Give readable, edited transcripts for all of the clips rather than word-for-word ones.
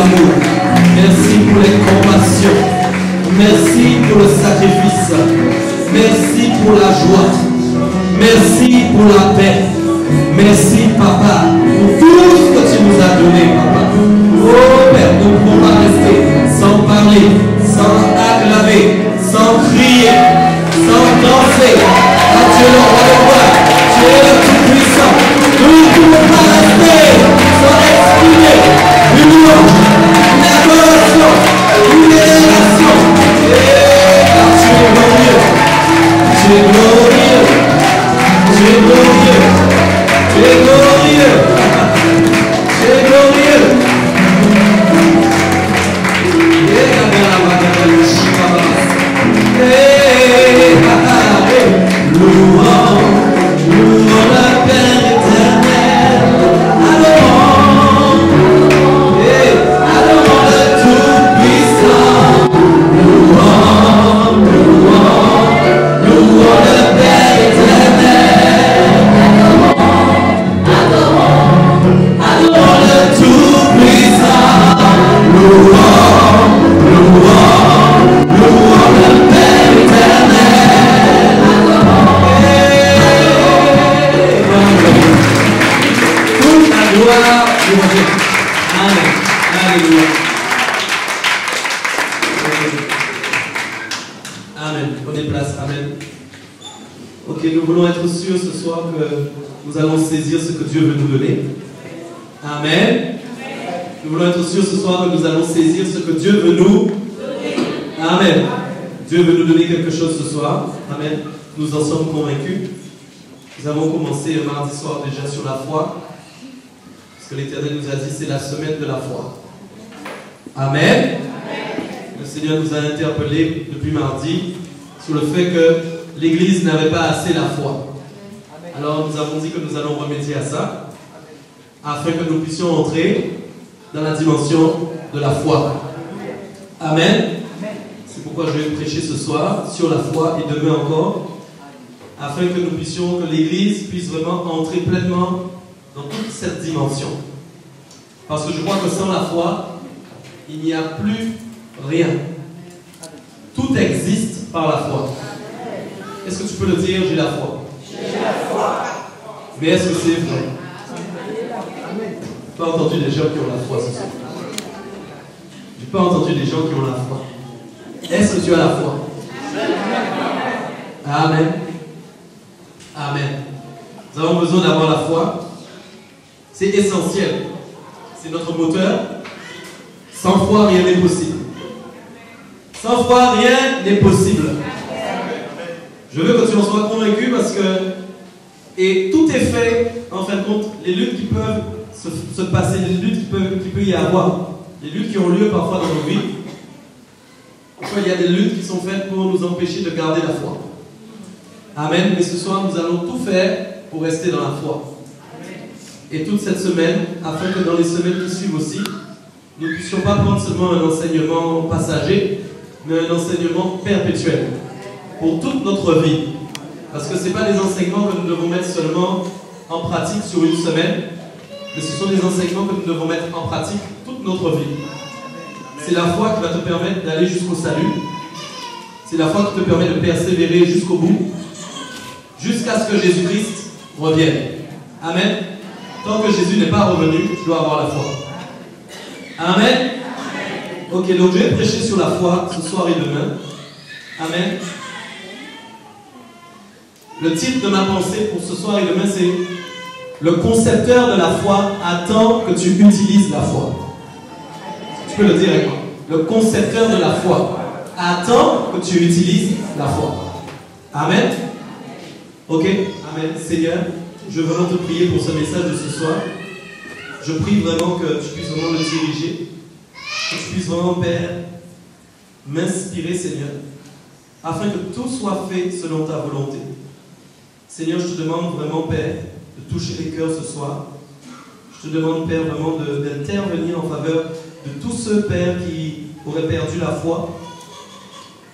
l'amour. Merci pour les compassions. Merci pour le sacrifice. Merci pour la joie. Merci pour la paix. Merci, Papa, pour tout ce que tu nous as donné, Papa. Oh Père, nous ne pouvons pas rester sans parler, sans acclamer, sans crier, sans danser. Ah, tu es le roi de roi, tu es le tout-puissant. Nous ne pouvons pas rester sans exprimer une louange, une adoration, une élévation. Car tu es glorieux, tu es glorieux, tu es glorieux, tu es glorieux, tu es glorieux. Louons le Père éternel, adorons le Tout-Puissant, louons le Père éternel, adorons le Tout-Puissant, louons le Père éternel. Toute la gloire du Dieu. Amen. Alléluia. Amen. Prenez place. Amen. Ok, nous voulons être sûrs ce soir que nous allons saisir ce que Dieu veut nous donner. Amen. Nous voulons être sûrs ce soir que nous allons saisir ce que Dieu veut nous donner. Amen. Dieu veut nous donner quelque chose ce soir. Amen. Nous en sommes convaincus. Nous avons commencé mardi soir déjà sur la foi. Parce que l'Éternel nous a dit c'est la semaine de la foi. Amen. Le Seigneur nous a interpellés depuis mardi sur le fait que l'Église n'avait pas assez la foi. Alors nous avons dit que nous allons remédier à ça afin que nous puissions entrer dans la dimension de la foi. Amen. C'est pourquoi je vais prêcher ce soir sur la foi et demain encore, afin que nous puissions, que l'Église puisse vraiment entrer pleinement dans toute cette dimension. Parce que je crois que sans la foi, il n'y a plus rien. Tout existe par la foi. Est-ce que tu peux le dire, j'ai la foi? J'ai la foi. Mais est-ce que c'est vrai? J'ai pas entendu des gens qui ont la foi ce soir. J'ai pas entendu des gens qui ont la foi. Est-ce que tu as la foi? Amen. Amen. Nous avons besoin d'avoir la foi. C'est essentiel. C'est notre moteur. Sans foi, rien n'est possible. Sans foi, rien n'est possible. Je veux que tu en sois convaincu parce que, et tout est fait, en fin de compte, les luttes qui peuvent se passer, les luttes qui peut y avoir, les luttes qui ont lieu parfois dans nos vies. Parfois, il y a des luttes qui sont faites pour nous empêcher de garder la foi. Amen. Mais ce soir, nous allons tout faire pour rester dans la foi. Et toute cette semaine, afin que dans les semaines qui suivent aussi, nous ne puissions pas prendre seulement un enseignement passager, mais un enseignement perpétuel pour toute notre vie. Parce que ce n'est pas des enseignements que nous devons mettre seulement en pratique sur une semaine, mais ce sont des enseignements que nous devons mettre en pratique toute notre vie. C'est la foi qui va te permettre d'aller jusqu'au salut. C'est la foi qui te permet de persévérer jusqu'au bout, jusqu'à ce que Jésus-Christ revienne. Amen. Tant que Jésus n'est pas revenu, tu dois avoir la foi. Amen. Ok, donc je vais prêcher sur la foi ce soir et demain. Amen. Le titre de ma pensée pour ce soir et demain, c'est « Le concepteur de la foi attend que tu utilises la foi ». Tu peux le dire avec moi. Le concepteur de la foi attend que tu utilises la foi. Amen. Ok. Amen. Seigneur, je veux vraiment te prier pour ce message de ce soir. Je prie vraiment que tu puisses vraiment le diriger. Que tu puisses vraiment, Père, m'inspirer, Seigneur, afin que tout soit fait selon ta volonté. Seigneur, je te demande vraiment, Père, de toucher les cœurs ce soir. Je te demande, Père, vraiment d'intervenir en faveur de tous ceux, Père, qui auraient perdu la foi,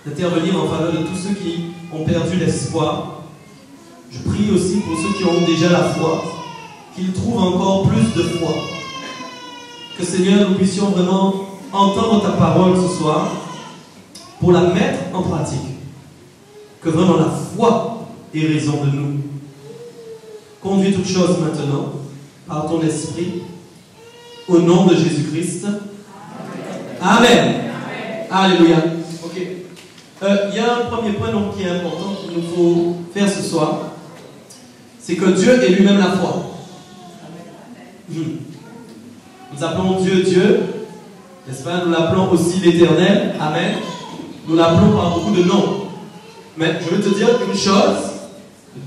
d'intervenir en faveur de tous ceux qui ont perdu l'espoir. Je prie aussi pour ceux qui ont déjà la foi, qu'ils trouvent encore plus de foi, que Seigneur, nous puissions vraiment entendre ta parole ce soir pour la mettre en pratique. Que vraiment la foi ait raison de nous. Conduis toutes choses maintenant par ton esprit au nom de Jésus-Christ. Amen. Amen. Alléluia. Ok. Il y a un premier point donc, qui est important qu'il nous faut faire ce soir. C'est que Dieu est lui-même la foi. Nous appelons Dieu Dieu, n'est-ce pas? Nous l'appelons aussi l'Éternel. Amen. Nous l'appelons par beaucoup de noms. Mais je veux te dire une chose.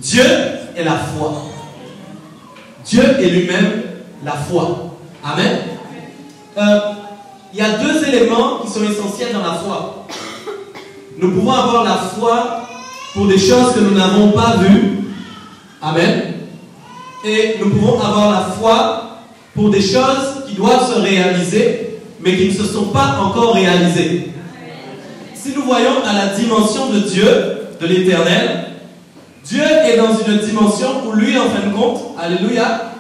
Dieu est la foi. Dieu est lui-même la foi. Amen. Il y a deux éléments qui sont essentiels dans la foi. Nous pouvons avoir la foi pour des choses que nous n'avons pas vues. Amen. Et nous pouvons avoir la foi pour des choses qui doivent se réaliser, mais qui ne se sont pas encore réalisées. Si nous voyons à la dimension de Dieu, de l'Éternel, Dieu est dans une dimension où lui, en fin de compte, alléluia,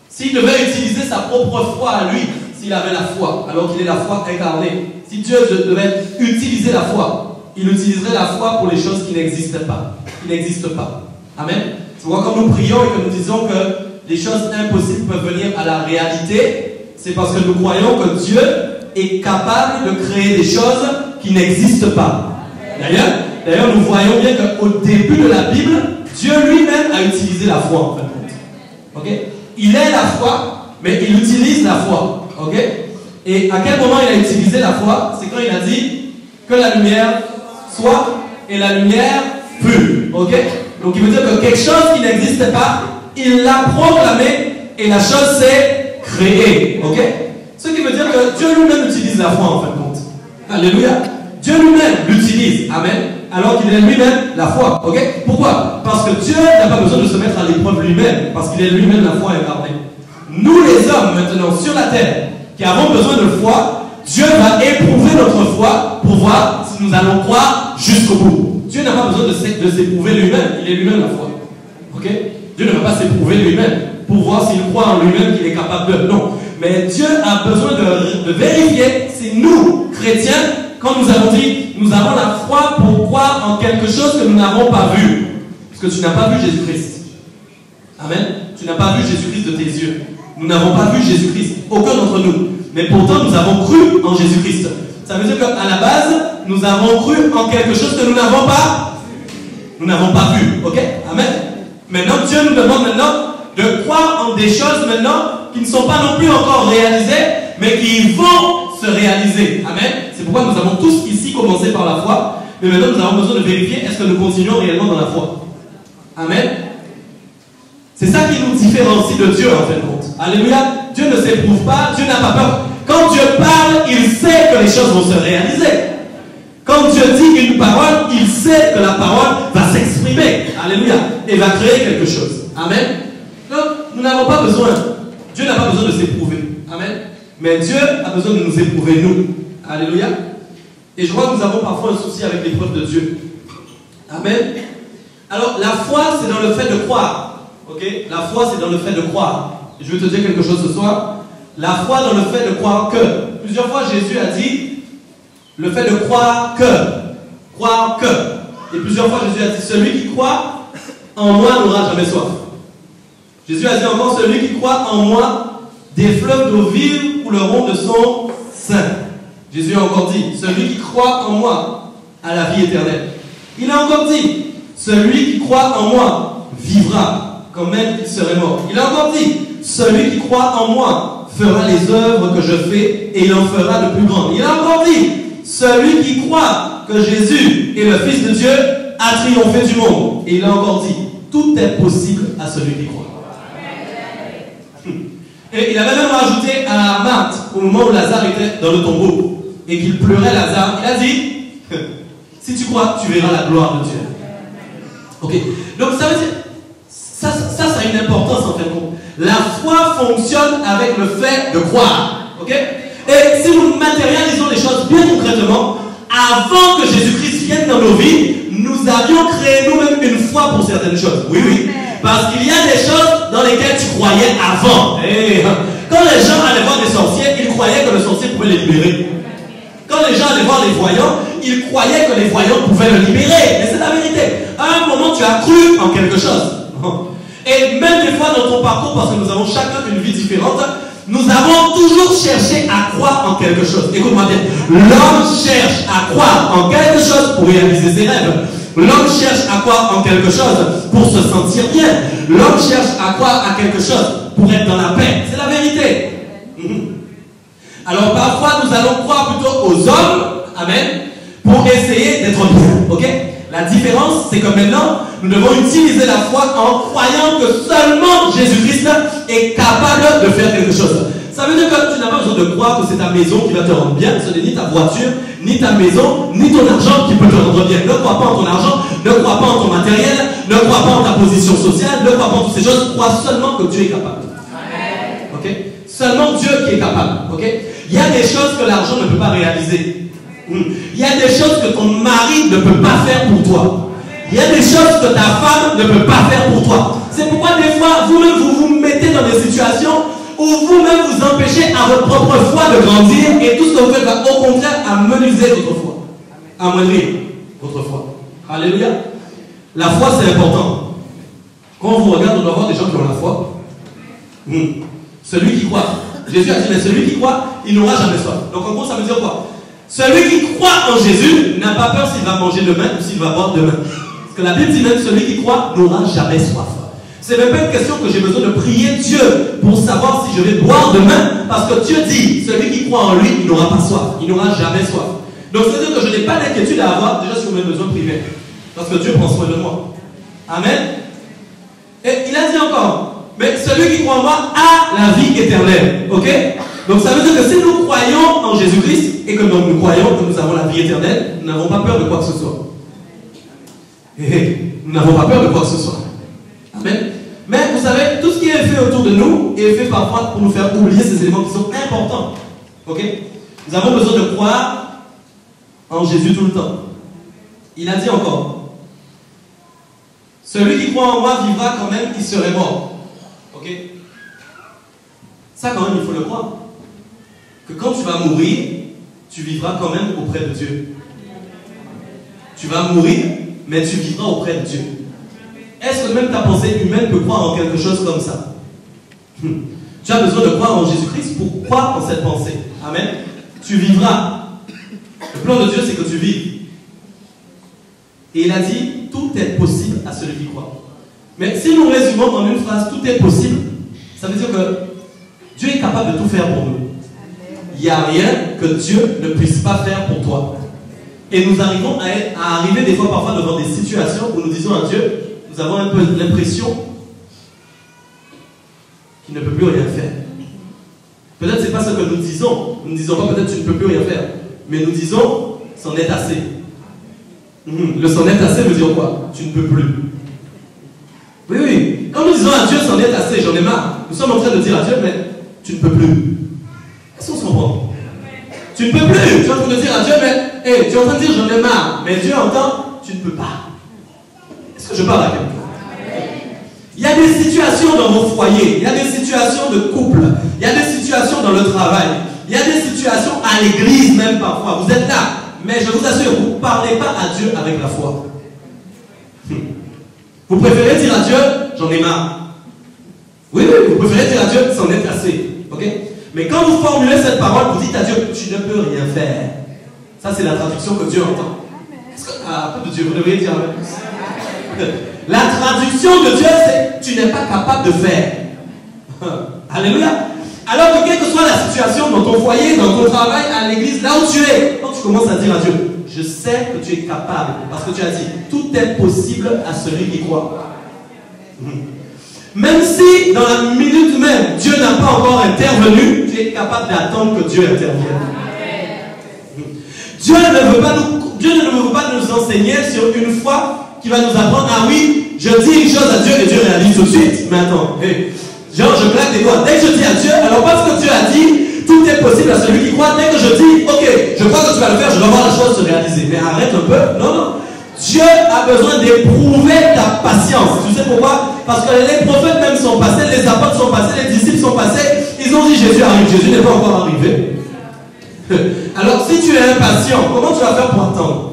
s'il devait utiliser sa propre foi à lui, s'il avait la foi, alors qu'il est la foi incarnée, si Dieu devait utiliser la foi, il utiliserait la foi pour les choses qui n'existent pas. Qui n'existent pas. Amen. Tu vois, quand nous prions et que nous disons que les choses impossibles peuvent venir à la réalité, c'est parce que nous croyons que Dieu est capable de créer des choses qui n'existent pas. D'ailleurs, nous voyons bien qu'au début de la Bible, Dieu lui-même a utilisé la foi, en fait. Okay? Il est la foi, mais il utilise la foi. Okay? Et à quel moment il a utilisé la foi? C'est quand il a dit que la lumière soit et la lumière fut. Okay? Donc il veut dire que quelque chose qui n'existait pas, il l'a proclamé et la chose s'est créée. Okay? Ce qui veut dire que Dieu lui-même utilise la foi en fin de compte. Alléluia. Dieu lui-même l'utilise. Amen. Alors qu'il est lui-même la foi. Okay? Pourquoi? Parce que Dieu n'a pas besoin de se mettre à l'épreuve lui-même, parce qu'il est lui-même la foi incarnée. Nous les hommes maintenant sur la terre qui avons besoin de foi, Dieu va éprouver notre foi pour voir si nous allons croire jusqu'au bout. Dieu n'a pas besoin de s'éprouver lui-même, il est lui-même la foi. Okay? Dieu ne va pas s'éprouver lui-même pour voir s'il croit en lui-même qu'il est capable de. Non. Mais Dieu a besoin de vérifier si nous, chrétiens, quand nous avons dit, nous avons la foi pour croire en quelque chose que nous n'avons pas vu. Parce que tu n'as pas vu Jésus-Christ. Amen. Tu n'as pas vu Jésus-Christ de tes yeux. Nous n'avons pas vu Jésus-Christ. Aucun d'entre nous. Mais pourtant, nous avons cru en Jésus-Christ. Ça veut dire qu'à la base, nous avons cru en quelque chose que nous n'avons pas vu. Nous n'avons pas vu. Ok? Amen. Maintenant, Dieu nous demande maintenant de croire en des choses maintenant qui ne sont pas non plus encore réalisées, mais qui vont se réaliser. Amen. C'est pourquoi nous avons tous ici commencé par la foi. Mais maintenant, nous avons besoin de vérifier est-ce que nous continuons réellement dans la foi. Amen. C'est ça qui nous différencie de Dieu en fin de compte. Alléluia. Dieu ne s'éprouve pas, Dieu n'a pas peur. Quand Dieu parle, il sait que les choses vont se réaliser. Quand Dieu dit une parole, il sait que la parole va s'exprimer. Alléluia. Et va créer quelque chose. Amen. Donc, nous n'avons pas besoin. Dieu n'a pas besoin de s'éprouver. Amen. Mais Dieu a besoin de nous éprouver, nous. Alléluia. Et je crois que nous avons parfois un souci avec l'épreuve de Dieu. Amen. Alors, la foi, c'est dans le fait de croire. Ok? La foi, c'est dans le fait de croire. Et je vais te dire quelque chose ce soir. La foi dans le fait de croire que. Plusieurs fois, Jésus a dit le fait de croire que. Croire que. Et plusieurs fois, Jésus a dit celui qui croit en moi n'aura jamais soif. Jésus a dit encore celui qui croit en moi, des fleuves d'eau vive couleront de son sein. Jésus a encore dit celui qui croit en moi a la vie éternelle. Il a encore dit celui qui croit en moi vivra quand même il serait mort. Il a encore dit celui qui croit en moi fera les œuvres que je fais et il en fera de plus grandes. Il a encore dit celui qui croit que Jésus est le Fils de Dieu a triomphé du monde. Et il a encore dit tout est possible à celui qui croit. Et il avait même rajouté à Marthe, au moment où Lazare était dans le tombeau et qu'il pleurait Lazare, il a dit si tu crois, tu verras la gloire de Dieu. Ok. Donc ça veut dire ça a une importance en fait. La foi fonctionne avec le fait de croire. Ok. Et si nous matérialisons les choses bien concrètement, avant que Jésus-Christ vienne dans nos vies, nous avions créé nous-mêmes une foi pour certaines choses. Oui, oui. Parce qu'il y a des choses dans lesquelles tu croyais avant. Et Quand les gens allaient voir des sorciers, ils croyaient que le sorcier pouvait les libérer. Quand les gens allaient voir les voyants, ils croyaient que les voyants pouvaient le libérer. Mais c'est la vérité. À un moment, tu as cru en quelque chose. Et même des fois dans ton parcours, parce que nous avons chacun une vie différente, nous avons toujours cherché à croire en quelque chose. Écoute-moi bien. L'homme cherche à croire en quelque chose pour réaliser ses rêves. L'homme cherche à croire en quelque chose pour se sentir bien. L'homme cherche à croire à quelque chose pour être dans la paix. C'est la vérité. Alors parfois, nous allons croire plutôt aux hommes, amen, pour essayer d'être bien. Ok? La différence, c'est que maintenant, nous devons utiliser la foi en croyant que seulement Jésus-Christ est capable de faire quelque chose. Ça veut dire que tu n'as pas besoin de croire que c'est ta maison qui va te rendre bien. Ce n'est ni ta voiture, ni ta maison, ni ton argent qui peut te rendre bien. Ne crois pas en ton argent, ne crois pas en ton matériel, ne crois pas en ta position sociale, ne crois pas en toutes ces choses. Crois seulement que Dieu est capable. Ok? Seulement Dieu qui est capable. Ok? Il y a des choses que l'argent ne peut pas réaliser. Il y a des choses que ton mari ne peut pas faire pour toi. Il y a des choses que ta femme ne peut pas faire pour toi. C'est pourquoi des fois, vous-même, vous vous mettez dans des situations où vous-même vous empêchez à votre propre foi de grandir et tout ce que vous faites va au contraire amenuiser votre foi. Amoindrir votre foi. Alléluia. La foi, c'est important. Quand on vous regarde, on doit voir des gens qui ont la foi. Celui qui croit. Jésus a dit, mais celui qui croit, il n'aura jamais soif. Donc en gros, ça veut dire quoi? Celui qui croit en Jésus n'a pas peur s'il va manger demain ou s'il va boire demain. Parce que la Bible dit même, celui qui croit n'aura jamais soif. C'est même pas une question que j'ai besoin de prier Dieu pour savoir si je vais boire demain, parce que Dieu dit, celui qui croit en lui, il n'aura pas soif, il n'aura jamais soif. Donc c'est-à-dire que je n'ai pas d'inquiétude à avoir déjà sur mes besoins privés, parce que Dieu prend soin de moi. Amen. Et il a dit encore, mais celui qui croit en moi a la vie éternelle. Ok? Donc ça veut dire que si nous croyons en Jésus-Christ, et que donc nous croyons que nous avons la vie éternelle, nous n'avons pas peur de quoi que ce soit. Nous n'avons pas peur de quoi que ce soit. Amen. Mais vous savez, tout ce qui est fait autour de nous est fait parfois pour nous faire oublier ces éléments qui sont importants. Ok? Nous avons besoin de croire en Jésus tout le temps. Il a dit encore, celui qui croit en moi vivra quand même qu'il serait mort. Ok? Ça quand même, il faut le croire. Que quand tu vas mourir, tu vivras quand même auprès de Dieu. Tu vas mourir, mais tu vivras auprès de Dieu. Est-ce que même ta pensée humaine peut croire en quelque chose comme ça? Tu as besoin de croire en Jésus-Christ pour croire en cette pensée. Amen. Tu vivras. Le plan de Dieu, c'est que tu vives. Et il a dit, tout est possible à celui qui croit. Mais si nous résumons en une phrase, tout est possible, ça veut dire que Dieu est capable de tout faire pour nous. Il n'y a rien que Dieu ne puisse pas faire pour toi. Et nous arrivons à arriver des fois parfois devant des situations où nous disons à Dieu, nous avons un peu l'impression qu'il ne peut plus rien faire. Peut-être ce n'est pas ce que nous disons. Nous ne disons pas peut-être tu ne peux plus rien faire. Mais nous disons, c'en est assez. Le c'en est assez veut dire quoi? Tu ne peux plus. Oui, oui. Quand nous disons à Dieu, c'en est assez, j'en ai marre. Nous sommes en train de dire à Dieu, mais tu ne peux plus. Est-ce qu'on se comprend? Tu ne peux plus. Tu es en train de dire à Dieu, mais hey, tu es en train de dire j'en ai marre. Mais Dieu entend, tu ne peux pas. Est-ce que je parle à quelqu'un? Il y a des situations dans vos foyers, il y a des situations de couple, il y a des situations dans le travail, il y a des situations à l'église même parfois. Vous êtes là, mais je vous assure, vous ne parlez pas à Dieu avec la foi. Vous préférez dire à Dieu, j'en ai marre. Oui, oui, vous préférez dire à Dieu, c'en est assez. Ok? Mais quand vous formulez cette parole, vous dites à Dieu, tu ne peux rien faire. Ça, c'est la traduction que Dieu entend. Est-ce que, peu de Dieu, vous devriez dire Amen. La traduction de Dieu, c'est tu n'es pas capable de faire. Alléluia. Alors que quelle que soit la situation dans ton foyer, dans ton travail, à l'église, là où tu es, quand tu commences à dire à Dieu, je sais que tu es capable, parce que tu as dit, tout est possible à celui qui croit. Même si dans la minute même, Dieu n'a pas encore intervenu, tu es capable d'attendre que Dieu intervienne. Dieu ne veut pas nous enseigner sur une foi qui va nous apprendre, ah oui, je dis une chose à Dieu et Dieu réalise tout de suite. Mais attends, genre je claque des doigts. Dès que je dis à Dieu, alors parce que Dieu a dit, tout est possible à celui qui croit. Dès que je dis, ok, je crois que tu vas le faire, je dois voir la chose se réaliser. Mais arrête un peu. Non, non. Dieu a besoin d'éprouver ta patience. Tu sais pourquoi? Parce que les prophètes même sont passés, les apôtres sont passés, les disciples sont passés. Ils ont dit Jésus arrive. Jésus n'est pas encore arrivé. Alors si tu es impatient, comment tu vas faire pour attendre?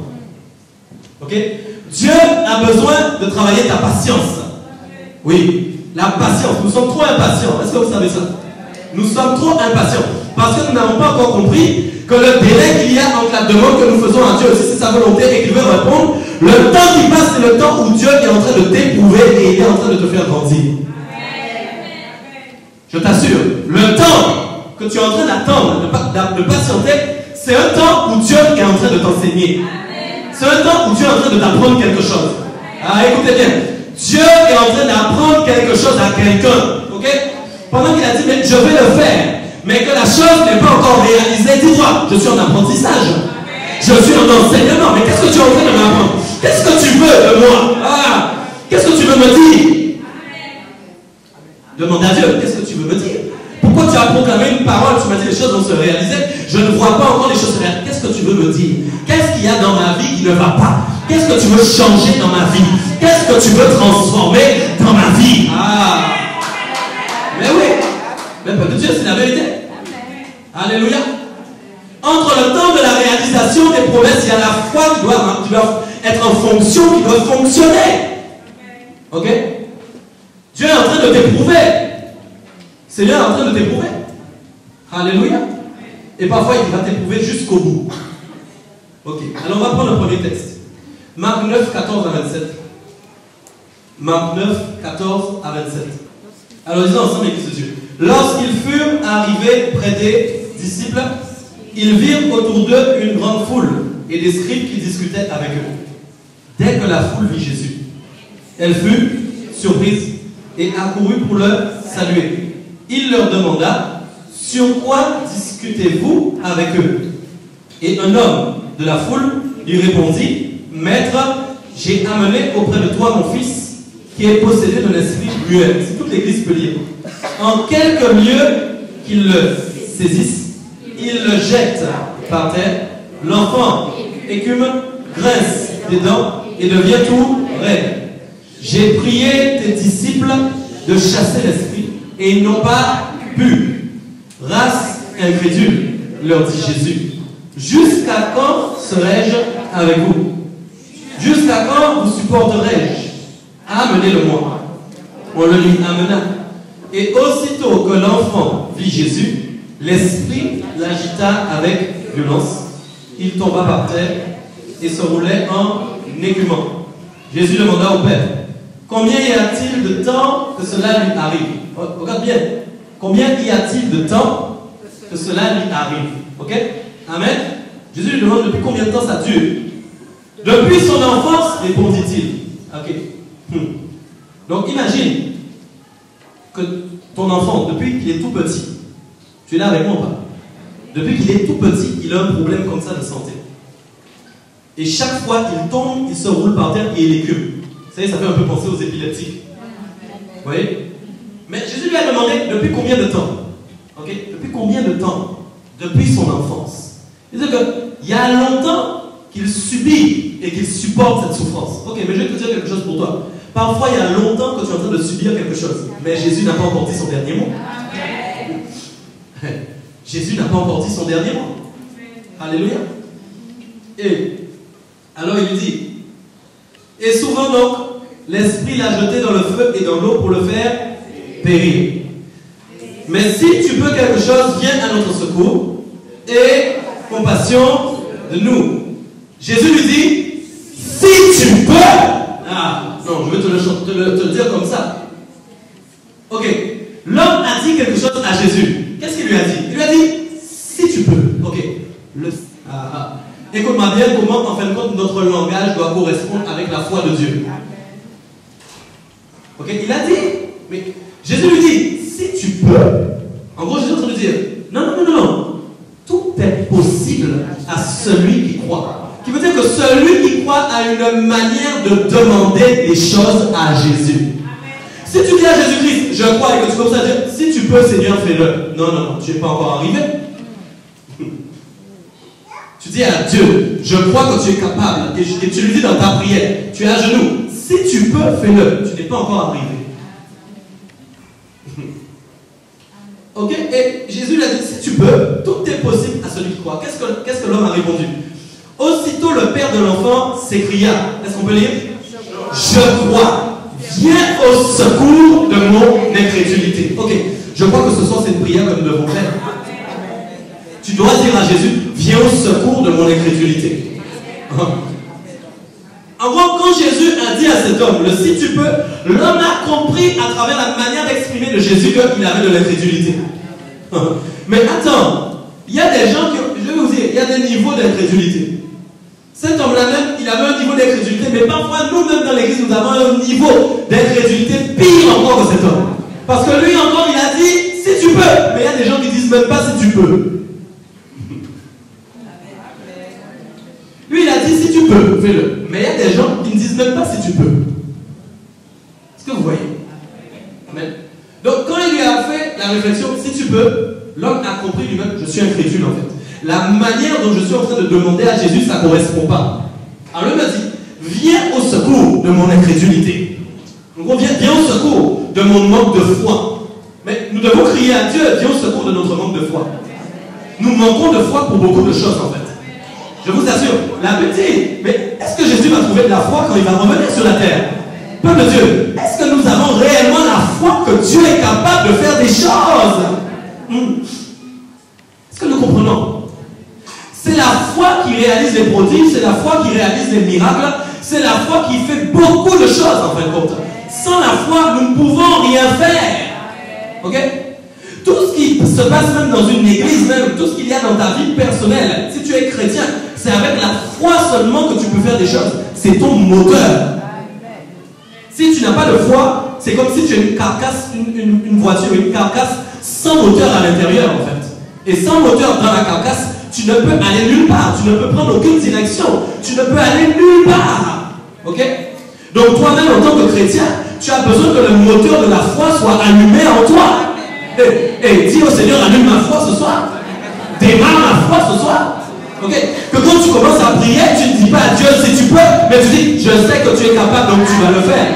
Ok? Dieu a besoin de travailler ta patience. Oui, la patience. Nous sommes trop impatients. Est-ce que vous savez ça? Nous sommes trop impatients. Parce que nous n'avons pas encore compris que le délai qu'il y a entre la demande que nous faisons à Dieu, si c'est sa volonté et qu'il veut répondre, le temps qui passe, c'est le temps où Dieu est en train de t'éprouver et il est en train de te faire grandir. Je t'assure, le temps que tu es en train d'attendre, de patienter, c'est un temps où Dieu est en train de t'enseigner. C'est un temps où Dieu est en train de t'apprendre quelque chose. Ah, écoutez bien. Dieu est en train d'apprendre quelque chose à quelqu'un. Ok? Pendant qu'il a dit, mais je vais le faire. Mais que la chose n'est pas encore réalisée, dis-toi, je suis en apprentissage. Je suis en enseignement. Mais qu'est-ce que tu es en train de m'apprendre? Qu'est-ce que tu veux de moi? Ah, qu'est-ce que tu veux me dire? Demande à Dieu, qu'est-ce que tu veux me dire? Pourquoi tu as proclamé une parole? Tu m'as dit les choses vont se réaliser. Je ne vois pas encore les choses se réaliser. Qu'est-ce que tu veux me dire? Qu'est-ce qu'il y a dans ma vie qui ne va pas? Qu'est-ce que tu veux changer dans ma vie? Qu'est-ce que tu veux transformer dans ma vie? Ah! Mais oui! Mais peuple de Dieu, c'est la vérité. Alléluia. Entre le temps de la réalisation des promesses, il y a la foi qui doit être en fonction, qui doit fonctionner. Ok? Dieu est en train de t'éprouver. Seigneur est en train de t'éprouver. Alléluia. Et parfois, il va t'éprouver jusqu'au bout. Ok. Alors, on va prendre le premier texte. Marc 9, 14 à 27. Marc 9, 14 à 27. Alors, disons ensemble avec ce Dieu. Lorsqu'ils furent arrivés près des disciples, ils virent autour d'eux une grande foule et des scribes qui discutaient avec eux. Dès que la foule vit Jésus, elle fut surprise et accourut pour le saluer. Il leur demanda, sur quoi discutez-vous avec eux? Et un homme de la foule lui répondit, Maître, j'ai amené auprès de toi mon fils qui est possédé d'un esprit muet. Si toute l'église peut lire. En quelque lieu qu'il le saisisse, il le jette par terre. L'enfant écume, grince des dents et devient tout raide. J'ai prié tes disciples de chasser l'esprit et ils n'ont pas pu. Race incrédule, leur dit Jésus. Jusqu'à quand serai-je avec vous? Jusqu'à quand vous supporterai-je? Amenez-le-moi. On le lui amena. Et aussitôt que l'enfant vit Jésus, l'esprit l'agita avec violence. Il tomba par terre et se roulait en écumant. Jésus demanda au Père, combien y a-t-il de temps que cela lui arrive? Regarde bien. Combien y a-t-il de temps que cela lui arrive? Ok? Amen. Jésus lui demande depuis combien de temps ça dure? Depuis son enfance, répondit-il. Ok. Donc imagine que ton enfant, depuis qu'il est tout petit, tu es là avec moi ou pas? Depuis qu'il est tout petit, il a un problème comme ça de santé. Et chaque fois qu'il tombe, il se roule par terre et il écume. Vous savez, ça fait un peu penser aux épileptiques. Vous voyez? Mais Jésus lui a demandé depuis combien de temps? Ok? Depuis combien de temps? Depuis son enfance. C'est-à-dire qu'il y a longtemps qu'il subit et qu'il supporte cette souffrance. Ok, mais je vais te dire quelque chose pour toi. Parfois, il y a longtemps que tu es en train de subir quelque chose. Mais Jésus n'a pas encore dit son dernier mot. Jésus n'a pas encore dit son dernier mot. Alléluia. Et alors il lui dit, et souvent donc, l'Esprit l'a jeté dans le feu et dans l'eau pour le faire périr. Mais si tu peux quelque chose, viens à notre secours et compassion de nous. Jésus lui dit, si tu peux. Ah, non, je vais te le dire comme ça. Ok. L'homme a dit quelque chose à Jésus. Qu'est-ce qu'il lui a dit? Il lui a dit, si tu peux. Ok. Écoute-moi bien comment, en fin de compte, notre langage doit correspondre avec la foi de Dieu. Ok. Il a dit, mais Jésus lui dit, si tu peux. En gros, Jésus est en train de dire, non. Tout est possible à celui qui croit. Qui veut dire que celui qui croit a une manière de demander des choses à Jésus. Si tu dis à Jésus-Christ, je crois, et que tu commences à dire, si tu peux, Seigneur, fais-le. Non, tu n'es pas encore arrivé. Tu dis à Dieu, je crois que tu es capable. Et tu lui dis dans ta prière, tu es à genoux. Si tu peux, fais-le. Tu n'es pas encore arrivé. Ok? Et Jésus lui a dit, si tu peux, tout est possible à celui qui croit. Qu'est-ce que l'homme a répondu? Aussitôt le père de l'enfant s'écria. Est-ce qu'on peut lire? Je crois. Viens au secours de mon incrédulité. Ok. Je crois que ce soir c'est une prière que nous devons faire. Tu dois dire à Jésus, viens au secours de mon incrédulité. En gros, quand Jésus a dit à cet homme, le si tu peux, l'homme a compris à travers la manière d'exprimer de Jésus qu'il avait de l'incrédulité. Mais attends, il y a des gens qui, je vais vous dire, il y a des niveaux d'incrédulité. Cet homme-là même, il avait un niveau d'incrédulité, mais parfois nous-mêmes dans l'église, nous avons un niveau d'incrédulité pire encore que cet homme. Parce que lui encore, il a dit, si tu peux. Mais il y a des gens qui disent même pas si tu peux. Lui, il a dit, si tu peux, fais-le. Mais il y a des gens qui ne disent même pas si tu peux. Est-ce que vous voyez? Amen. Donc, quand il lui a fait la réflexion, si tu peux, l'homme a compris lui-même, je suis incrédule en fait. La manière dont je suis en train de demander à Jésus, ça ne correspond pas. Alors, il m'a dit, viens au secours de mon incrédulité. Donc, on viens au secours de mon manque de foi. Mais nous devons crier à Dieu, viens au secours de notre manque de foi. Nous manquons de foi pour beaucoup de choses en fait. Je vous assure, la Bible dit, mais est-ce que Jésus va trouver de la foi quand il va revenir sur la terre? Peuple de Dieu, est-ce que nous avons réellement la foi que Dieu est capable de faire des choses? Est-ce que nous comprenons? C'est la foi qui réalise les prodiges, c'est la foi qui réalise les miracles, c'est la foi qui fait beaucoup de choses en fin de compte. Sans la foi, nous ne pouvons rien faire. Ok? Tout ce qui se passe même dans une église, même tout ce qu'il y a dans ta vie personnelle, si tu es chrétien, c'est avec la foi seulement que tu peux faire des choses. C'est ton moteur. Si tu n'as pas de foi, c'est comme si tu as une carcasse, une voiture, une carcasse sans moteur à l'intérieur en fait. Et sans moteur dans la carcasse, tu ne peux aller nulle part. Tu ne peux prendre aucune direction. Tu ne peux aller nulle part. Ok? Donc toi-même en tant que chrétien, tu as besoin que le moteur de la foi soit allumé en toi. Et dis au Seigneur, allume ma foi ce soir. Démarre ma foi ce soir. Ok? Que quand tu commences à prier, tu ne dis pas à Dieu si tu peux, mais tu dis, je sais que tu es capable, donc tu vas le faire.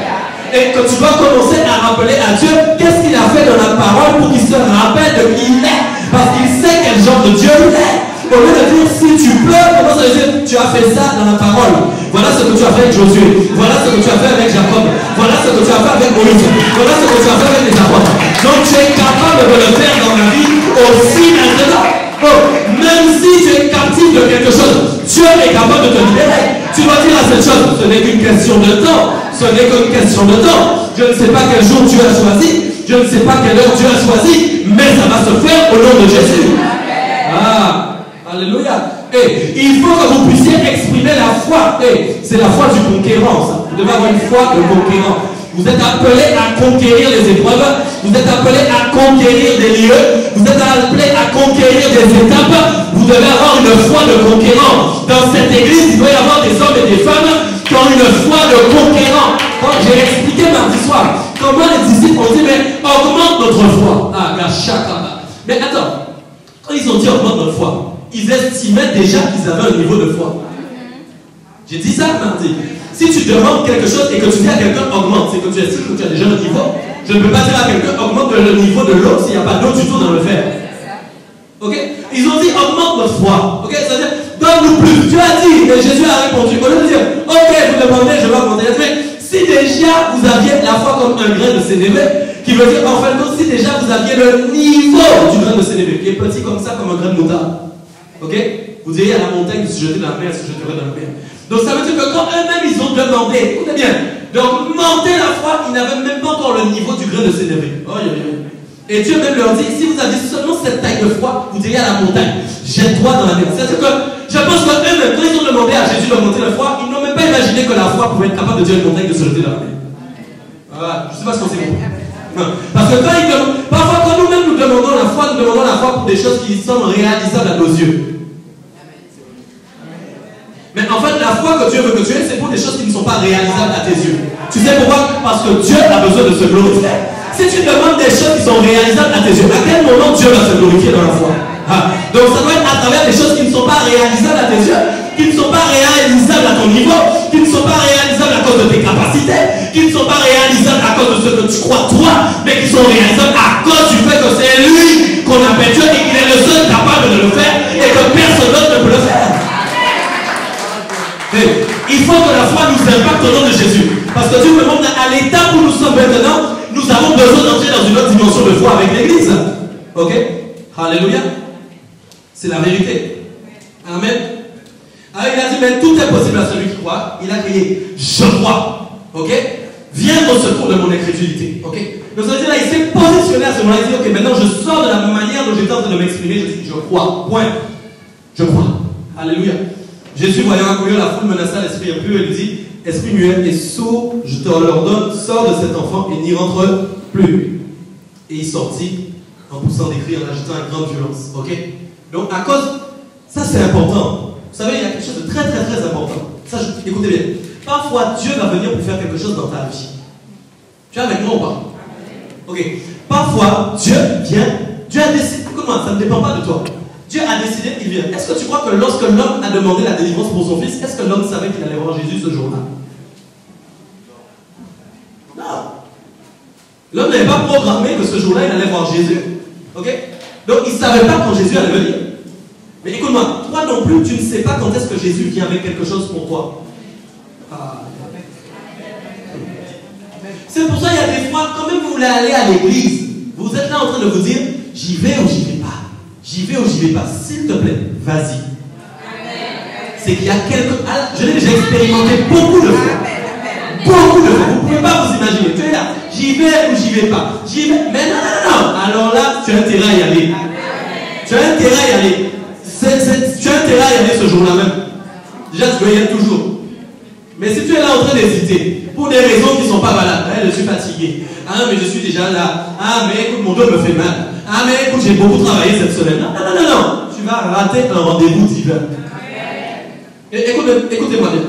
Et que tu dois commencer à rappeler à Dieu qu'est-ce qu'il a fait dans la parole pour qu'il se rappelle de qui il est. Parce qu'il sait quel genre de Dieu il est. Au lieu de dire si tu peux, commence à dire tu as fait ça dans la parole. Voilà ce que tu as fait avec Josué. Voilà ce que tu as fait avec Jacob. Voilà ce que tu as fait avec Moïse. Voilà ce que tu as fait avec les apôtres. Donc tu es capable de le faire dans la vie aussi maintenant. Oh, même si tu es captif de quelque chose, Dieu est capable de te libérer. Tu dois dire à cette chose, ce n'est qu'une question de temps. Ce n'est qu'une question de temps. Je ne sais pas quel jour Dieu a choisi. Je ne sais pas quelle heure Dieu a choisi. Mais ça va se faire au nom de Jésus. Ah. Alléluia. Et il faut que vous puissiez exprimer la foi. Et c'est la foi du conquérant. Ça. Vous devez avoir une foi de conquérant. Vous êtes appelés à conquérir les épreuves. Vous êtes appelés à conquérir des lieux. Vous êtes appelés à conquérir des étapes. Vous devez avoir une foi de conquérant. Dans cette église, il doit y avoir des hommes et des femmes qui ont une foi de conquérant. J'ai expliqué mardi soir comment les disciples ont dit, mais augmente notre foi. Ah, gachaka. Mais attends, quand ils ont dit augmente notre foi, ils estimaient déjà qu'ils avaient un niveau de foi. J'ai dit ça mardi. Si tu demandes quelque chose et que tu dis à quelqu'un augmente, c'est que tu estimes que tu as déjà un niveau. Je ne peux pas dire à quelqu'un augmente le niveau de l'autre s'il n'y a pas d'eau du tout dans le verre. Ok? Ils ont dit augmente notre foi. Ok? C'est-à-dire donne-nous plus. Tu as dit et Jésus a répondu. Au lieu de dire ok, vous demandez, je vais augmenter. Mais si déjà vous aviez la foi comme un grain de sénévé, qui veut dire en fin de compte, si déjà vous aviez le niveau du grain de sénévé, qui est petit comme ça, comme un grain de moutarde. Ok? Vous diriez à la montagne de se jeter dans la mer, se jeterait dans la mer. Donc ça veut dire que quand eux-mêmes ils ont demandé, écoutez bien, d'augmenter la foi, ils n'avaient même pas encore le niveau du grain de sénévé. Oh, et Dieu même leur dit, si vous avez seulement cette taille de foi, vous diriez à la montagne, jette-toi dans la mer. C'est-à-dire que je pense qu'eux-mêmes, quand ils ont demandé à Jésus d'augmenter la foi, ils n'ont même pas imaginé que la foi pouvait être capable de dire à une montagne de se jeter dans la mer. Voilà, je ne sais pas ce qu'on sait pour. Parce que quand parfois quand nous-mêmes nous demandons la foi pour des choses qui sont réalisables à nos yeux. Mais en fait, la foi que Dieu veut que tu aies, c'est pour des choses qui ne sont pas réalisables à tes yeux. Tu sais pourquoi? Parce que Dieu a besoin de se glorifier. Si tu demandes des choses qui sont réalisables à tes yeux, à quel moment Dieu va se glorifier dans la foi? Donc ça doit être à travers des choses qui ne sont pas réalisables à tes qui ne sont pas réalisables à ton niveau, qui ne sont pas réalisables à cause de tes capacités, qui ne sont pas réalisables à cause de ce que tu crois toi, mais qui sont réalisables à cause du fait que c'est lui qu'on appelle Dieu et qu'il est le seul capable de le faire et que personne d'autre ne peut le faire. Et il faut que la foi nous impacte au nom de Jésus. Parce que Dieu me montre à l'état où nous sommes maintenant, nous avons besoin d'entrer dans une autre dimension de foi avec l'Église. Ok? Alléluia. C'est la vérité. Amen. Alors il a dit, mais tout est possible à celui qui croit. Il a crié, je crois. Ok? Viens au secours de mon incrédulité. Ok? Donc ça veut dire là, il s'est positionné à ce moment-là. Il dit, ok, maintenant je sors de la manière dont j'étais en train de m'exprimer. Je dis, je crois. Point. Je crois. Alléluia. Jésus, voyant accourir la foule, menaça l'esprit impur et lui dit, esprit muet et sourd, je te l'ordonne, sors de cet enfant et n'y rentre plus. Et il sortit en poussant des cris, en agitant avec grande violence. Ok? Donc à cause, ça c'est important. Vous savez, il y a quelque chose de très très très important. Ça, écoutez bien. Parfois, Dieu va venir pour faire quelque chose dans ta vie. Tu es avec moi ou pas? Ok. Parfois, Dieu vient, Dieu a décidé, écoute-moi, ça ne dépend pas de toi. Dieu a décidé qu'il vient. Est-ce que tu crois que lorsque l'homme a demandé la délivrance pour son fils, est-ce que l'homme savait qu'il allait voir Jésus ce jour-là? Non. L'homme n'avait pas programmé que ce jour-là, il allait voir Jésus. Ok? Donc, il ne savait pas quand Jésus allait venir. Mais écoute-moi, toi non plus, tu ne sais pas quand est-ce que Jésus vient avec quelque chose pour toi. C'est pour ça qu'il y a des fois, quand même vous voulez aller à l'église, vous êtes là en train de vous dire, j'y vais ou j'y vais pas. J'y vais ou j'y vais pas. S'il te plaît, vas-y. C'est qu'il y a quelque... Je l'ai déjà expérimenté beaucoup de fois. Beaucoup de fois. Vous ne pouvez pas vous imaginer. Tu es là, j'y vais ou j'y vais pas. J'y vais. Mais non, non, non, non. Alors là, tu as intérêt à y aller. Tu as intérêt à y aller. Tu as intérêt à y aller ce jour-là même. Déjà, tu dois y aller toujours. Mais si tu es là en train d'hésiter, pour des raisons qui ne sont pas valables, je suis fatigué. Ah, mais je suis déjà là. Ah, mais écoute, mon dos me fait mal. Ah, mais écoute, j'ai beaucoup travaillé cette semaine. Non, non, non, non. Tu vas rater un rendez-vous divin. Écoutez-moi bien.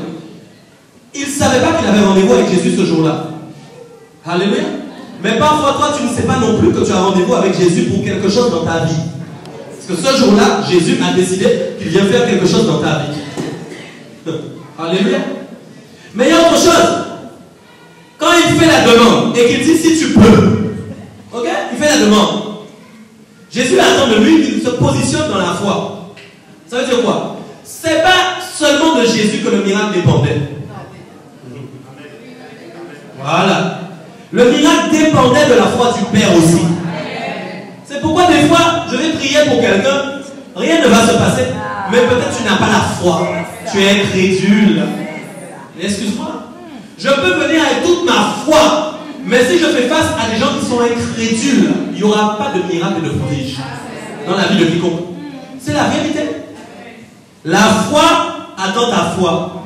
Il ne savait pas qu'il avait rendez-vous avec Jésus ce jour-là. Alléluia. Mais parfois, toi, tu ne sais pas non plus que tu as rendez-vous avec Jésus pour quelque chose dans ta vie. Parce que ce jour-là, Jésus a décidé qu'il vient faire quelque chose dans ta vie. Alléluia. Mais il y a autre chose. Quand il fait la demande et qu'il dit si tu peux, ok, il fait la demande. Jésus attend de lui qu'il se positionne dans la foi. Ça veut dire quoi? C'est pas seulement de Jésus que le miracle dépendait. Voilà. Le miracle dépendait de la foi du Père aussi. C'est pourquoi des fois, je vais prier pour quelqu'un, rien ne va se passer, mais peut-être tu n'as pas la foi. Tu es incrédule. Excuse-moi. Je peux venir avec toute ma foi, mais si je fais face à des gens qui sont incrédules, il n'y aura pas de miracle et de prodige dans la vie de quiconque. C'est la vérité. La foi attend ta foi.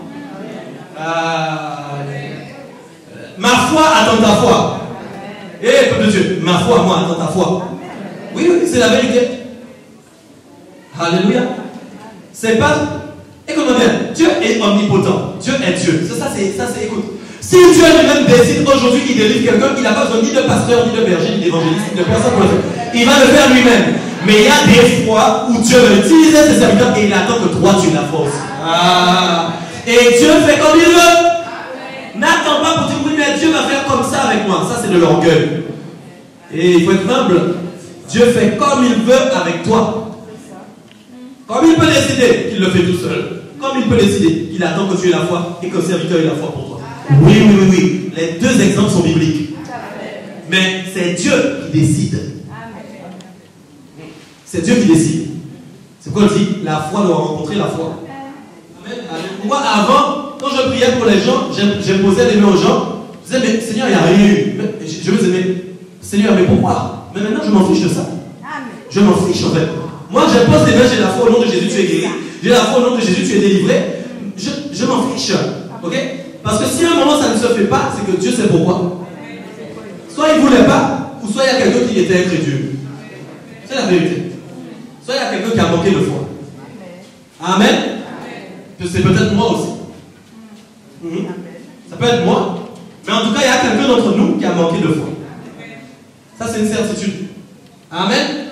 Ma foi attend ta foi. Eh, peuple de Dieu, ma foi, moi, attend ta foi. Oui, oui, c'est la vérité. Alléluia. C'est pas... Écoute-moi bien, Dieu est omnipotent. Dieu est Dieu. Ça, c'est, écoute. Si Dieu lui-même décide aujourd'hui qu'il délivre quelqu'un, il n'a pas besoin ni de pasteur, ni de berger, ni d'évangéliste, ni de personne pour le faire. Il va le faire lui-même. Mais il y a des fois où Dieu va utiliser ses serviteurs et il attend que toi tu la forces. Et Dieu fait comme il veut. N'attends pas pour dire oui, mais Dieu va faire comme ça avec moi. Ça, c'est de l'orgueil. Et il faut être humble. Dieu fait comme il veut avec toi. Comme il peut décider qu'il le fait tout seul. Comme il peut décider qu'il attend que tu aies la foi et que le serviteur ait la foi pour toi. Oui, oui, oui, oui. Les deux exemples sont bibliques. Mais c'est Dieu qui décide. C'est Dieu qui décide. C'est quoi il dit? La foi doit rencontrer la foi. Amen. Moi, avant, quand je priais pour les gens, j'imposais les mains aux gens. Je disais, mais Seigneur, il n'y a rien eu. Je me disais, mais Seigneur, mais pourquoi? Mais maintenant, je m'en fiche de ça. Je m'en fiche, en fait. Moi, j'impose les mains, j'ai la foi au nom de Jésus, tu es guéri. J'ai la foi au nom de Jésus, tu es délivré. Je m'en fiche. Ok? Parce que si à un moment ça ne se fait pas, c'est que Dieu sait pourquoi. Soit il ne voulait pas, ou soit il y a quelqu'un qui était incrédule. C'est la vérité. Soit il y a quelqu'un qui a manqué de foi. Amen. C'est peut-être moi aussi. Ça peut être moi. Mais en tout cas, il y a quelqu'un d'entre nous qui a manqué de foi. Ça, c'est une certitude. Amen.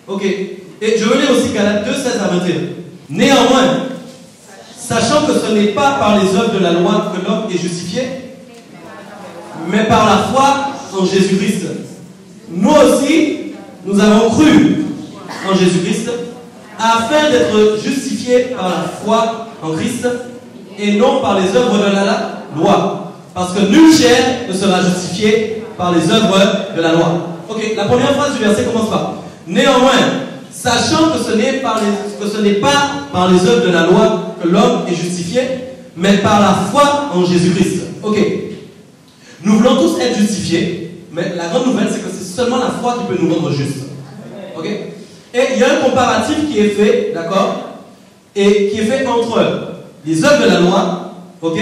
Ok. Et je veux lire aussi Galates 2, 16 à 21. Néanmoins, sachant que ce n'est pas par les œuvres de la loi que l'homme est justifié, mais par la foi en Jésus-Christ. Nous aussi, nous avons cru en Jésus-Christ, afin d'être justifiés par la foi en Christ, et non par les œuvres de la loi. Parce que nulle chair ne sera justifiée par les œuvres de la loi. Ok, la première phrase du verset commence par néanmoins, sachant que ce n'est pas par les œuvres de la loi que l'homme est justifié, mais par la foi en Jésus-Christ. Ok, nous voulons tous être justifiés, mais la grande nouvelle, c'est que c'est seulement la foi qui peut nous rendre justes. Ok, et il y a un comparatif qui est fait, d'accord, et qui est fait entre les œuvres de la loi, ok,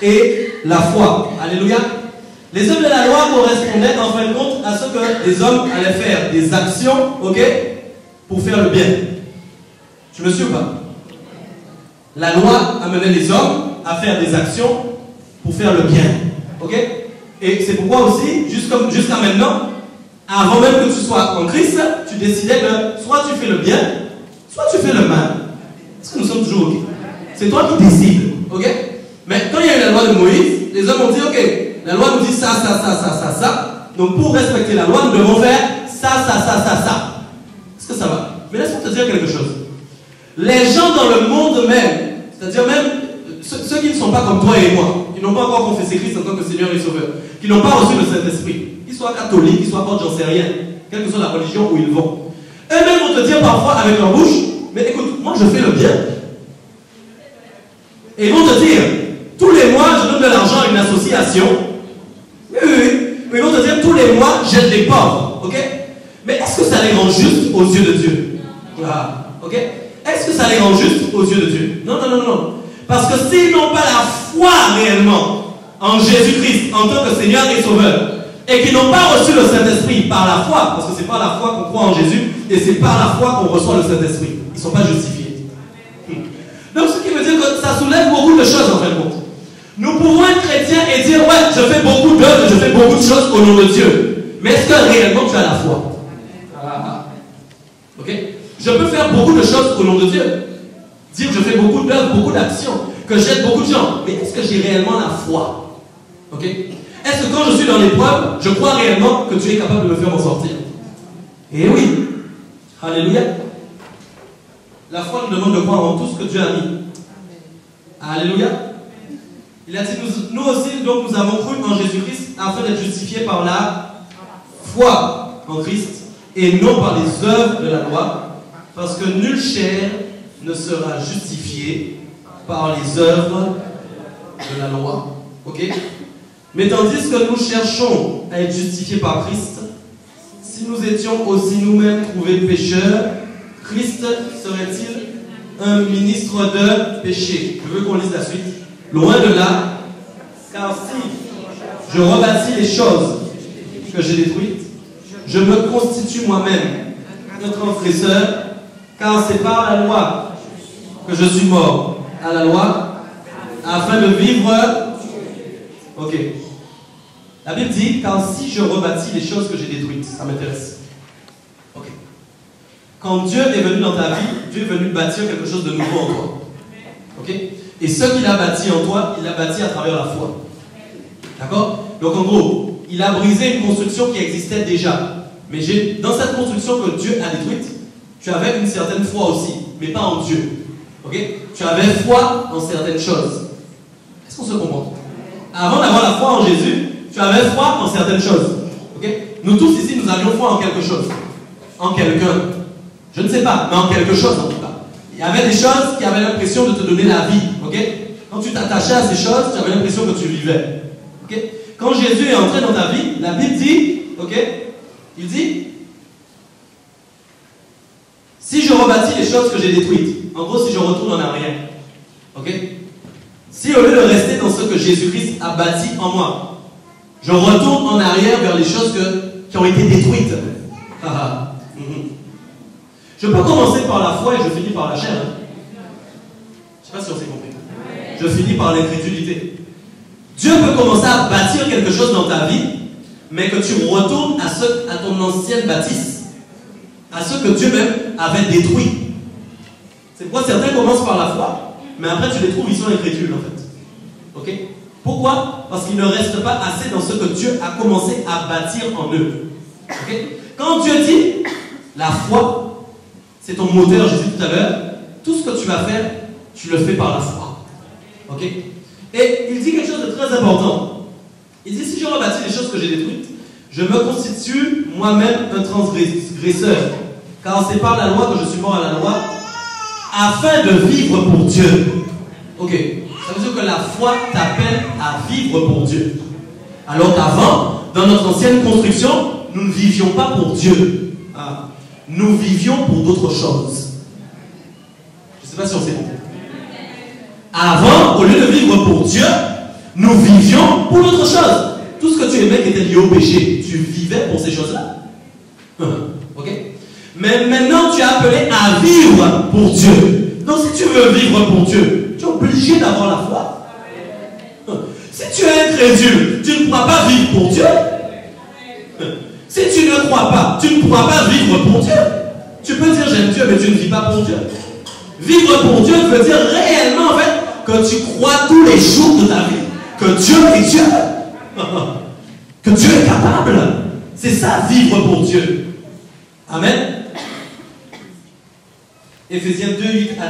et la foi. Alléluia. Les œuvres de la loi correspondaient en fin de compte à ce que les hommes allaient faire, des actions, ok, pour faire le bien. Tu me suis ou pas? La loi amenait les hommes à faire des actions pour faire le bien, ok. Et c'est pourquoi aussi, jusqu'à maintenant, avant même que tu sois en Christ, tu décidais de soit tu fais le bien, soit tu fais le mal. Est-ce que nous sommes toujours ok? C'est toi qui décides, ok? Mais quand il y a eu la loi de Moïse, les hommes ont dit, ok, la loi nous dit ça. Donc pour respecter la loi, nous devons faire ça. Est-ce que ça va? Mais laisse-moi te dire quelque chose. Les gens dans le monde même, c'est-à-dire même ceux qui ne sont pas comme toi et moi, qui n'ont pas encore confessé Christ en tant que Seigneur et Sauveur, qui n'ont pas reçu le Saint-Esprit, qu'ils soient catholiques, qu'ils soient autres, j'en sais rien, quelle que soit la religion où ils vont, eux-mêmes vont te dire parfois avec leur bouche, mais écoute, moi je fais le bien. Et ils vont te dire, tous les mois je donne de l'argent à une association. Oui. Mais ils vont te dire, tous les mois j'aide les pauvres. Ok? Mais est-ce que ça les rend justes aux yeux de Dieu? Ah, ok? Est-ce que ça les rend justes aux yeux de Dieu? Non. Parce que s'ils n'ont pas la foi réellement en Jésus-Christ en tant que Seigneur et Sauveur, et qu'ils n'ont pas reçu le Saint-Esprit par la foi, parce que c'est par la foi qu'on croit en Jésus, et c'est par la foi qu'on reçoit le Saint-Esprit. Ils ne sont pas justifiés. Donc ce qui veut dire que ça soulève beaucoup de choses en fin de compte. Nous pouvons être chrétiens et dire, ouais, je fais beaucoup d'œuvres, je fais beaucoup de choses au nom de Dieu. Mais est-ce que réellement tu as la foi? Ok? Je peux faire beaucoup de choses au nom de Dieu. Dire que je fais beaucoup d'œuvres, beaucoup d'actions, que j'aide beaucoup de gens. Mais est-ce que j'ai réellement la foi? Ok? Est-ce que quand je suis dans l'épreuve, je crois réellement que tu es capable de me faire en sortir? Eh oui. Alléluia. La foi nous demande de croire en tout ce que Dieu a mis. Alléluia. Il a dit, nous aussi, donc, nous avons cru en Jésus-Christ afin d'être justifiés par la foi en Christ et non par les œuvres de la loi, parce que nulle chair ne sera justifiée par les œuvres de la loi. Ok? Mais tandis que nous cherchons à être justifiés par Christ, si nous étions aussi nous-mêmes trouvés pécheurs, Christ serait-il un ministre de péché? Je veux qu'on lise la suite. Loin de là, car si je rebâtis les choses que j'ai détruites, je me constitue moi-même un transgresseur, car c'est par la loi que je suis mort à la loi, afin de vivre. Ok. La Bible dit, car si je rebâtis les choses que j'ai détruites, ça m'intéresse. Ok. Quand Dieu est venu dans ta vie, Dieu est venu bâtir quelque chose de nouveau en toi. Ok? Et ce qu'il a bâti en toi, il l'a bâti à travers la foi. D'accord? Donc en gros, il a brisé une construction qui existait déjà. Mais dans cette construction que Dieu a détruite, tu avais une certaine foi aussi, mais pas en Dieu. Ok? Tu avais foi en certaines choses. Est-ce qu'on se comprend? Avant d'avoir la foi en Jésus, tu avais foi en certaines choses. Ok? Nous tous ici, nous avions foi en quelque chose. En quelqu'un. Je ne sais pas, mais en quelque chose en tout cas. Il y avait des choses qui avaient l'impression de te donner la vie. Ok? Quand tu t'attachais à ces choses, tu avais l'impression que tu vivais. Ok? Quand Jésus est entré dans ta vie, la Bible dit, ok? Il dit, si je rebâtis les choses que j'ai détruites, en gros, si je retourne en arrière, ok? Si au lieu de rester dans ce que Jésus-Christ a bâti en moi, je retourne en arrière vers les choses qui ont été détruites. Je peux commencer par la foi et je finis par la chair. Je ne sais pas si on s'est compris. Je finis par l'incrédulité. Dieu peut commencer à bâtir quelque chose dans ta vie, mais que tu retournes à ton ancienne bâtisse, à ce que Dieu même avait détruit. C'est pourquoi certains commencent par la foi, mais après tu les trouves, ils sont incrédules en fait. Ok? Pourquoi? Parce qu'ils ne restent pas assez dans ce que Dieu a commencé à bâtir en eux. Ok? Quand Dieu dit, la foi, c'est ton moteur, j'ai dit tout à l'heure, tout ce que tu vas faire, tu le fais par la foi. Ok? Et il dit quelque chose de très important. Il dit, si je rebâtis les choses que j'ai détruites, je me constitue moi-même un transgresseur. Car c'est par la loi que je suis mort à la loi, afin de vivre pour Dieu. Ok? Ça veut dire que la foi t'appelle à vivre pour Dieu. Alors qu'avant, dans notre ancienne construction, nous ne vivions pas pour Dieu. Ah. Nous vivions pour d'autres choses. Je ne sais pas si on s'est compris. Avant, au lieu de vivre pour Dieu, nous vivions pour d'autres choses. Tout ce que tu aimais qui était lié au péché, tu vivais pour ces choses-là. Ok? Mais maintenant, tu es appelé à vivre pour Dieu. Donc, si tu veux vivre pour Dieu, tu es obligé d'avoir la foi. Si tu es incrédule, tu ne pourras pas vivre pour Dieu. Si tu ne crois pas, tu ne pourras pas vivre pour Dieu. Tu peux dire j'aime Dieu, mais tu ne vis pas pour Dieu. Vivre pour Dieu veut dire réellement, en fait, que tu crois tous les jours de ta vie que Dieu est Dieu. Que Dieu est capable. C'est ça, vivre pour Dieu. Amen. Éphésiens 2, 8 à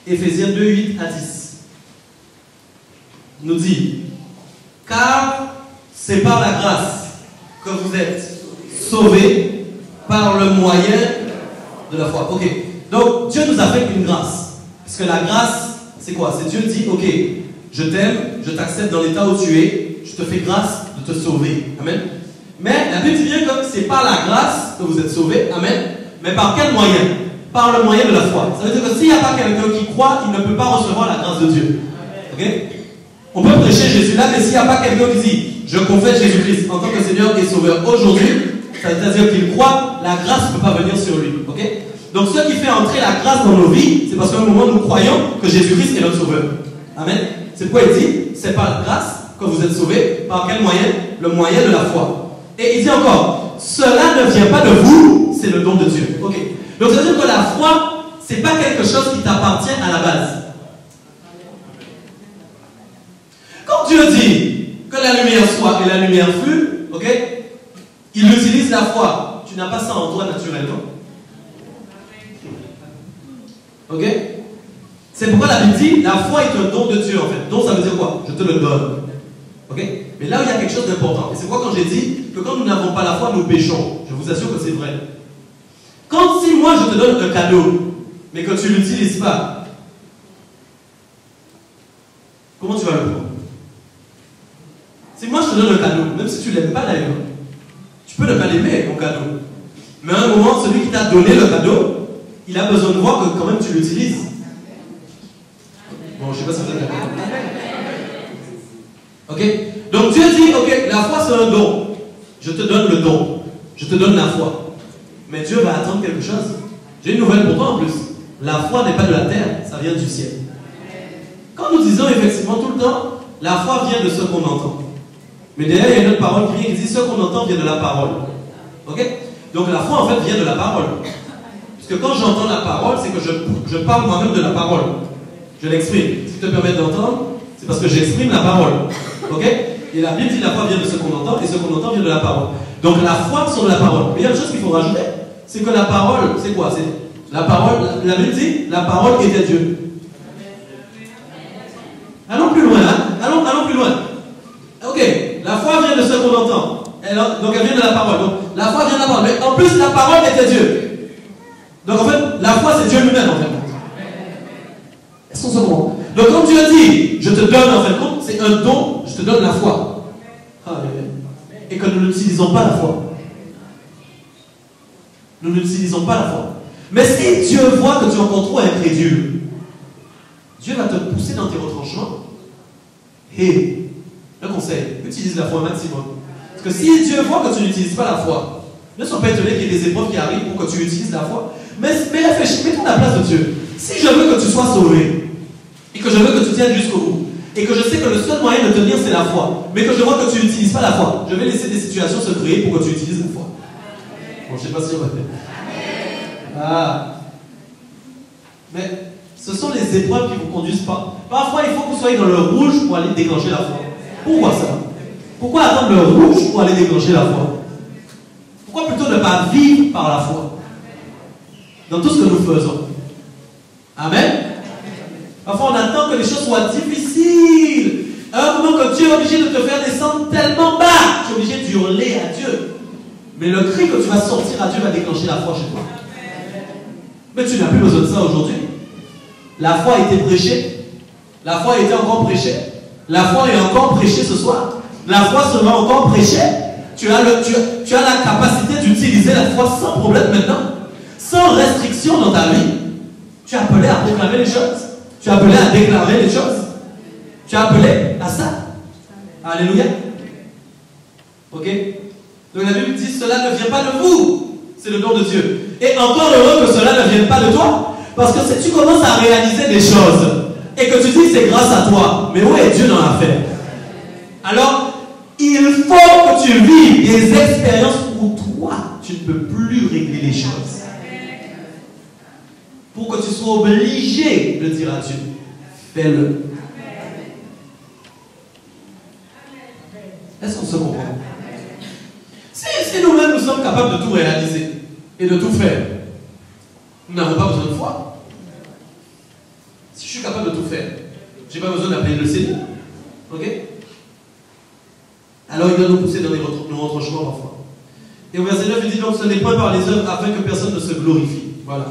10. Éphésiens 2, 8 à 10. Nous dit, car c'est par la grâce que vous êtes sauvés par le moyen de la foi. Ok. Donc, Dieu nous a fait une grâce. Parce que la grâce, c'est quoi? C'est Dieu dit, ok, je t'aime, je t'accepte dans l'état où tu es, je te fais grâce de te sauver. Amen. Mais la Bible dit bien que c'est par la grâce que vous êtes sauvés. Amen. Mais par quel moyen? Par le moyen de la foi. Ça veut dire que s'il n'y a pas quelqu'un qui croit, il ne peut pas recevoir la grâce de Dieu. Ok? On peut prêcher Jésus là, mais s'il n'y a pas quelqu'un qui dit, je confesse Jésus-Christ en tant que Seigneur et Sauveur aujourd'hui, c'est-à-dire qu'il croit, la grâce ne peut pas venir sur lui. Ok? Donc ce qui fait entrer la grâce dans nos vies, c'est parce qu'à un moment nous croyons que Jésus-Christ est notre Sauveur. Amen. C'est pourquoi il dit, c'est par la grâce que vous êtes sauvés. Par quel moyen? Le moyen de la foi. Et il dit encore, cela ne vient pas de vous, c'est le don de Dieu. Ok. Donc ça veut dire que la foi, c'est pas quelque chose qui t'appartient à la base. Quand Dieu dit que la lumière soit et la lumière fut, ok, il utilise la foi. Tu n'as pas ça en toi naturellement. Ok? C'est pourquoi la Bible dit, la foi est un don de Dieu en fait. Don, ça veut dire quoi? Je te le donne. Ok? Mais là où il y a quelque chose d'important, et c'est pourquoi quand j'ai dit que quand nous n'avons pas la foi, nous péchons. Je vous assure que c'est vrai. Quand si moi je te donne un cadeau, mais que tu ne l'utilises pas, comment tu vas le prendre? Si moi je te donne un cadeau, même si tu ne l'aimes pas d'ailleurs, tu peux ne pas l'aimer mon cadeau. Mais à un moment, celui qui t'a donné le cadeau, il a besoin de voir que quand même tu l'utilises. Bon, je ne sais pas si vous êtes d'accord. Ok? Donc Dieu dit, ok, la foi c'est un don. Je te donne le don. Je te donne la foi. Mais Dieu va attendre quelque chose. J'ai une nouvelle pour toi en plus. La foi n'est pas de la terre, ça vient du ciel. Quand nous disons effectivement tout le temps, la foi vient de ce qu'on entend. Mais derrière, il y a une autre parole qui dit ce qu'on entend vient de la parole. Ok? Donc la foi en fait vient de la parole. Parce que quand j'entends la parole, c'est que je parle moi-même de la parole. Je l'exprime. Ce qui te permet d'entendre, c'est parce que j'exprime la parole. Ok? Et la Bible dit la foi vient de ce qu'on entend, et ce qu'on entend vient de la parole. Donc la foi sur la parole. Mais il y a une chose qu'il faut rajouter, c'est que la parole, c'est quoi? C'est la parole, la Bible dit, la parole était Dieu. Allons plus loin, hein? Allons plus loin. Ok, la foi vient de ce qu'on entend. Donc elle vient de la parole. Donc la foi vient de la parole. Mais en plus, la parole était Dieu. Donc en fait, la foi c'est Dieu lui-même en fait. Est-ce qu'on se comprend? Donc quand Dieu dit, je te donne en fait, c'est un don, je te donne la foi. Et que nous n'utilisons pas la foi. Nous n'utilisons pas la foi. Mais si Dieu voit que tu es encore trop incrédule, Dieu va te pousser dans tes retranchements. Et le conseil, utilise la foi au maximum. Parce que si Dieu voit que tu n'utilises pas la foi, ne sois pas étonné qu'il y ait des épreuves qui arrivent pour que tu utilises la foi. Mais réfléchis, mets-toi à la place de Dieu. Si je veux que tu sois sauvé, et que je veux que tu tiennes jusqu'au bout, et que je sais que le seul moyen de tenir c'est la foi, mais que je vois que tu n'utilises pas la foi, je vais laisser des situations se créer pour que tu utilises la foi. Bon, je ne sais pas si on va faire. Ah. Mais Ce sont les épreuves qui vous conduisent pas. Parfois, il faut que vous soyez dans le rouge pour aller déclencher la foi. Pourquoi ça? Pourquoi attendre le rouge pour aller déclencher la foi? Pourquoi plutôt ne pas vivre par la foi dans tout ce que nous faisons? Amen. Parfois, on attend que les choses soient difficiles. À un moment que Dieu est obligé de te faire descendre tellement bas, tu es obligé d'hurler à Dieu. Mais le cri que tu vas sortir à Dieu va déclencher la foi chez toi. Mais tu n'as plus besoin de ça aujourd'hui. La foi a été prêchée. La foi a été encore prêchée. La foi est encore prêchée ce soir. La foi sera encore prêchée. Tu as la capacité d'utiliser la foi sans problème maintenant. Sans restriction dans ta vie. Tu es appelé à proclamer les choses. Tu es appelé à déclarer les choses. Tu es appelé à ça. Alléluia. Ok? Donc la Bible dit, cela ne vient pas de vous. C'est le don de Dieu. Et encore heureux que cela ne vienne pas de toi. Parce que si tu commences à réaliser des choses et que tu dis c'est grâce à toi, mais où est Dieu dans l'affaire? Alors, il faut que tu vives des expériences où toi, tu ne peux plus régler les choses. Pour que tu sois obligé de dire à Dieu, fais-le. Est-ce qu'on se comprend? Si nous-mêmes nous sommes capables de tout réaliser et de tout faire, nous n'avons pas besoin de foi. Si je suis capable de tout faire, je n'ai pas besoin d'appeler le Seigneur. Ok? Alors il doit nous pousser dans nos retranchements parfois. Et au verset 9, il dit donc, ce n'est point par les œuvres afin que personne ne se glorifie. Voilà.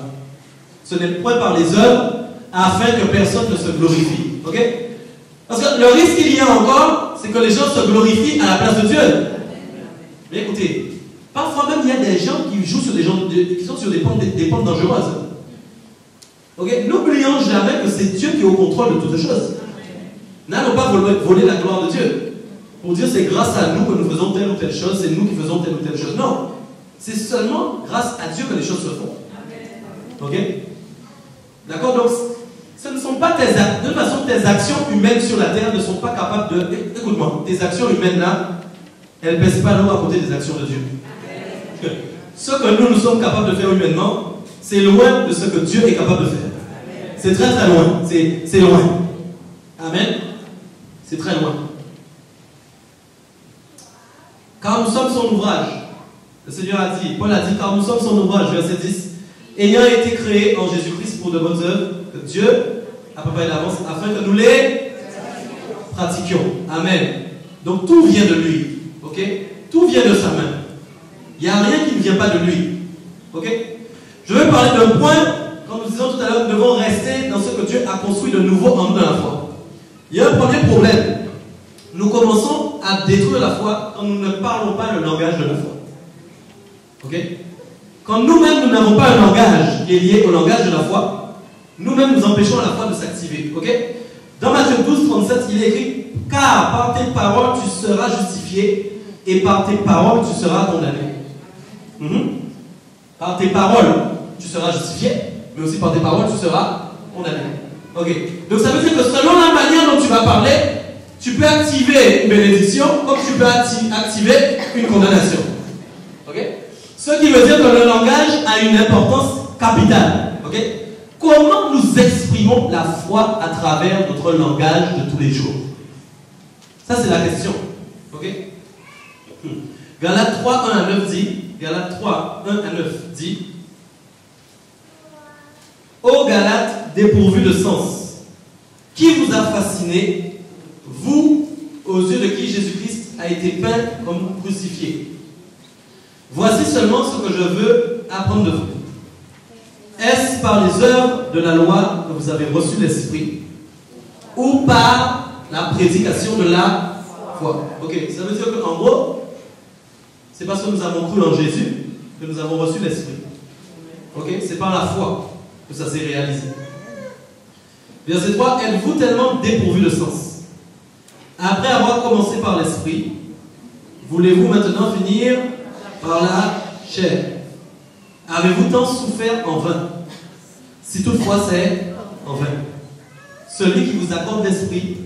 Ce n'est point par les œuvres afin que personne ne se glorifie. Ok? Parce que le risque qu'il y a encore, c'est que les gens se glorifient à la place de Dieu. Mais écoutez, parfois même il y a des gens qui jouent sur des gens qui sont sur des pentes dangereuses. Ok? N'oublions jamais que c'est Dieu qui est au contrôle de toutes choses. N'allons pas voler la gloire de Dieu. Pour dire c'est grâce à nous que nous faisons telle ou telle chose, c'est nous qui faisons telle ou telle chose. Non. C'est seulement grâce à Dieu que les choses se font. Ok? D'accord? Donc, ce ne sont pas tes actes. De toute façon, tes actions humaines sur la terre ne sont pas capables de. Écoute-moi, tes actions humaines là, elles ne pèsent pas l'eau à côté des actions de Dieu. Ce que nous sommes capables de faire humainement, c'est loin de ce que Dieu est capable de faire. C'est très très loin. C'est loin. Amen. C'est très loin. Car nous sommes son ouvrage. Le Seigneur a dit, Paul a dit, car nous sommes son ouvrage, verset 10, ayant été créés en Jésus-Christ pour de bonnes œuvres, que Dieu a préparé d'avance, afin que nous les pratiquions. Amen. Donc tout vient de lui. Ok? Tout vient de sa main. Il n'y a rien qui ne vient pas de lui. Ok? Je vais parler d'un point, comme nous disions tout à l'heure, nous devons rester dans ce que Dieu a construit de nouveau en nous dans la foi. Il y a un premier problème. Nous commençons à détruire la foi quand nous ne parlons pas le langage de la foi. Ok? Quand nous-mêmes nous n'avons pas un langage qui est lié au langage de la foi, nous-mêmes nous empêchons la foi de s'activer. Ok? Dans Matthieu 12, 37, il est écrit, car par tes paroles tu seras justifié et par tes paroles tu seras condamné. Par tes paroles tu seras justifié, mais aussi par tes paroles tu seras condamné. Ok? Donc ça veut dire que selon la manière dont tu vas parler, tu peux activer une bénédiction comme tu peux activer une condamnation. Ok? Ce qui veut dire que le langage a une importance capitale. Ok? Comment nous exprimons la foi à travers notre langage de tous les jours? Ça, c'est la question. Ok? Galates 3, 1 à 9 dit, Galates 3, 1 à 9 dit, ô Galates dépourvus de sens, qui vous a fasciné, vous, aux yeux de qui Jésus-Christ a été peint comme crucifié? Voici seulement ce que je veux apprendre de vous. Est-ce par les œuvres de la loi que vous avez reçu l'Esprit, ou par la prédication de la foi? Ok, ça veut dire qu'en gros, c'est parce que nous avons cru en Jésus que nous avons reçu l'Esprit. Ok, c'est par la foi que ça s'est réalisé. Verset 3, êtes-vous tellement dépourvus de sens? Après avoir commencé par l'Esprit, voulez-vous maintenant finir par la chair? Avez-vous tant souffert en vain? Si toutefois c'est en vain. Celui qui vous accorde l'Esprit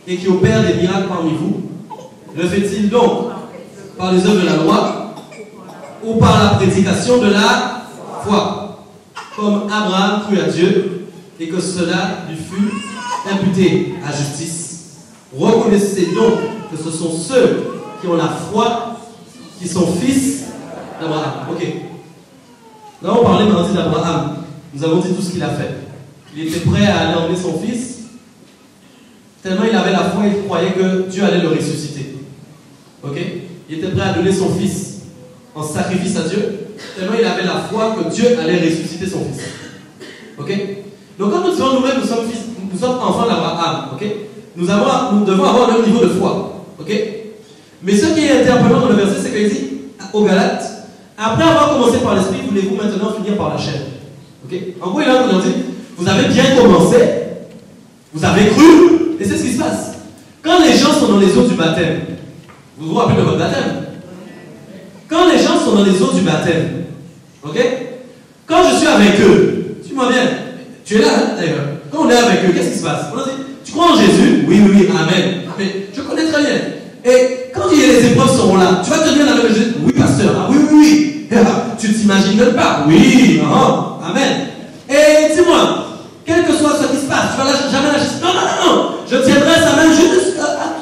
et qui opère des miracles parmi vous, le fait-il donc par les œuvres de la loi ou par la prédication de la foi? Comme Abraham crut à Dieu et que cela lui fut imputé à justice. Reconnaissez donc que ce sont ceux qui ont la foi qui sont fils d'Abraham. Ok. Là, on parlait mardi d'Abraham. Nous avons dit tout ce qu'il a fait. Il était prêt à aller emmener son fils, tellement il avait la foi, il croyait que Dieu allait le ressusciter. Ok? Il était prêt à donner son fils en sacrifice à Dieu, tellement il avait la foi que Dieu allait ressusciter son fils. Ok? Donc quand nous disons nous-mêmes, nous sommes enfants d'Abraham. Ok? Nous devons avoir le même niveau de foi. Ok? Mais ce qui est interpellant dans le verset, c'est qu'il dit aux Galates, après avoir commencé par l'esprit, voulez-vous maintenant finir par la chair? Ok? En gros, il a dit, vous avez bien commencé, vous avez cru, et c'est ce qui se passe. Quand les gens sont dans les eaux du baptême, vous vous rappelez de votre baptême? Quand les gens sont dans les eaux du baptême, ok? Quand je suis avec eux, suis-moi bien, tu es là, hein, d'ailleurs. Quand on est avec eux, qu'est-ce qui se passe? On a dit, tu crois en Jésus? Oui, oui, oui, amen. Amen. Je connais très bien. Et quand les épreuves seront là, tu vas te dire la même chose. Oui, pasteur. Ah, oui, oui, oui. Tu t'imagines même pas. Oui, amen. Et dis-moi, quel que soit ce qui se passe, tu vas jamais lâcher. Non, non, non, non. Je tiendrai sa main juste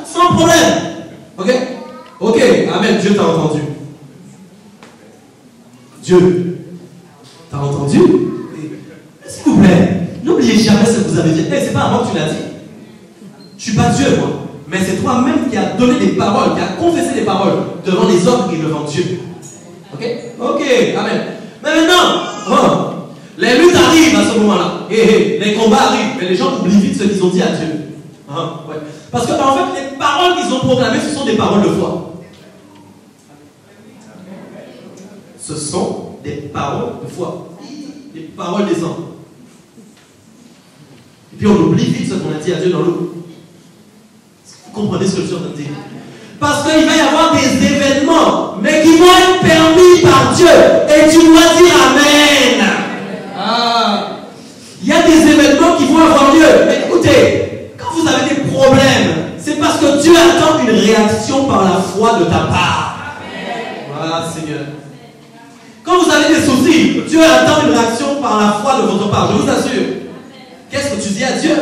sans problème. Ok? Ok, amen. Dieu t'a entendu. Dieu t'a entendu. S'il vous plaît, n'oubliez jamais ce que vous avez dit. Hey, c'est pas à moi que tu l'as dit. Je suis pas Dieu, moi. Mais c'est toi-même qui as donné des paroles, qui as confessé des paroles devant les hommes et devant Dieu. Ok? Ok, amen. Mais maintenant, les luttes arrivent à ce moment-là. Les combats arrivent. Mais les gens oublient vite ce qu'ils ont dit à Dieu. Ouais. Parce que, en fait, les paroles qu'ils ont proclamées, ce sont des paroles de foi. Ce sont des paroles de foi. Des paroles des hommes. Et puis on oublie vite ce qu'on a dit à Dieu dans l'eau. Vous comprenez ce que je suis en train de dire? Parce qu'il va y avoir des événements, mais qui vont être permis par Dieu. Et tu dois dire Amen. Il y a des événements qui vont avoir lieu. Mais écoutez, quand vous avez des problèmes, c'est parce que Dieu attend une réaction par la foi de ta part. Voilà, Seigneur. Quand vous avez des soucis, Dieu attend une réaction par la foi de votre part. Je vous assure. Qu'est-ce que tu dis à Dieu?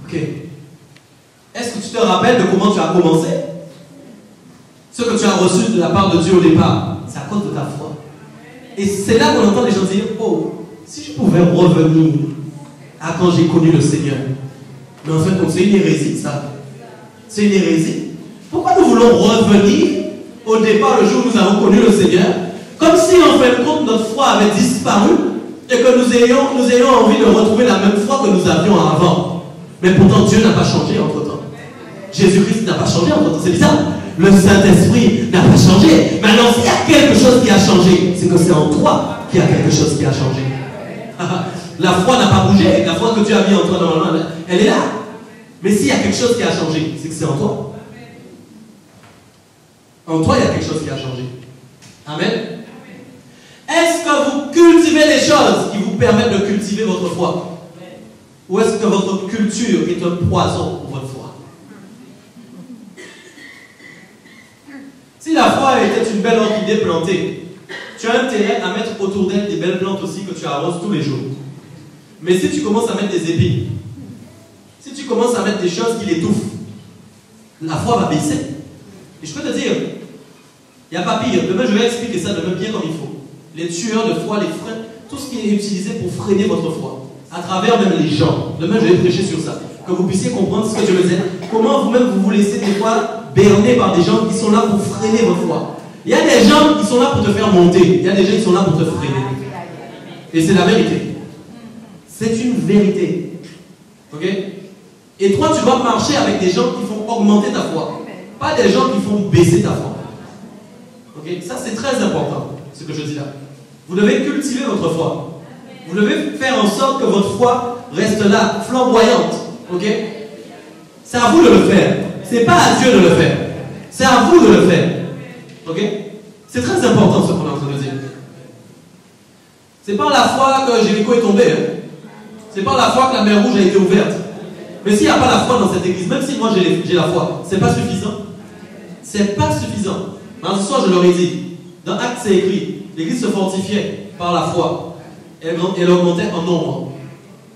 Ok. Est-ce que tu te rappelles de comment tu as commencé? Ce que tu as reçu de la part de Dieu au départ, c'est à cause de ta foi. Et c'est là qu'on entend les gens dire, oh, si je pouvais revenir à quand j'ai connu le Seigneur. Mais en fait, c'est une hérésie, ça. C'est une hérésie. Pourquoi nous voulons revenir au départ, le jour où nous avons connu le Seigneur, comme si en fin de compte notre foi avait disparu et que nous ayons envie de retrouver la même foi que nous avions avant. Mais pourtant Dieu n'a pas changé entre temps. Jésus-Christ n'a pas changé entre temps. C'est bizarre. Le Saint-Esprit n'a pas changé. Maintenant, s'il y a quelque chose qui a changé, c'est que c'est en toi qu'il y a quelque chose qui a changé. La foi n'a pas bougé. La foi que Dieu a mis en toi normalement, elle est là. Mais s'il y a quelque chose qui a changé, c'est que c'est en toi. En toi, il y a quelque chose qui a changé. Amen. Est-ce que vous cultivez les choses qui vous permettent de cultiver votre foi? Ou est-ce que votre culture est un poison pour votre foi? Si la foi était une belle orchidée plantée, tu as intérêt à mettre autour d'elle des belles plantes aussi que tu arroses tous les jours. Mais si tu commences à mettre des épines, si tu commences à mettre des choses qui l'étouffent, la foi va baisser. Et je peux te dire, il n'y a pas pire. Demain, je vais expliquer ça demain bien comme il faut. Les tueurs de foi, les freins, tout ce qui est utilisé pour freiner votre foi. À travers même les gens. Demain, je vais prêcher sur ça. Que vous puissiez comprendre ce que je veux dire. Comment vous-même vous laissez des fois berner par des gens qui sont là pour freiner votre foi. Il y a des gens qui sont là pour te faire monter. Il y a des gens qui sont là pour te freiner. Et c'est la vérité. C'est une vérité. Ok? Et toi, tu vas marcher avec des gens qui font augmenter ta foi. Pas des gens qui font baisser ta foi. Ok? Ça, c'est très important, ce que je dis là. Vous devez cultiver votre foi. Vous devez faire en sorte que votre foi reste là, flamboyante. Ok? C'est à vous de le faire. C'est pas à Dieu de le faire. C'est à vous de le faire. Ok? C'est très important ce qu'on est en train de dire. C'est par la foi que Jéricho est tombé. Hein? C'est par la foi que la mer Rouge a été ouverte. Mais s'il n'y a pas la foi dans cette église, même si moi j'ai la foi, c'est pas suffisant. C'est pas suffisant. Mais ce soir, je leur ai dit, dans Actes, c'est écrit, l'église se fortifiait par la foi. elle augmentait en nombre.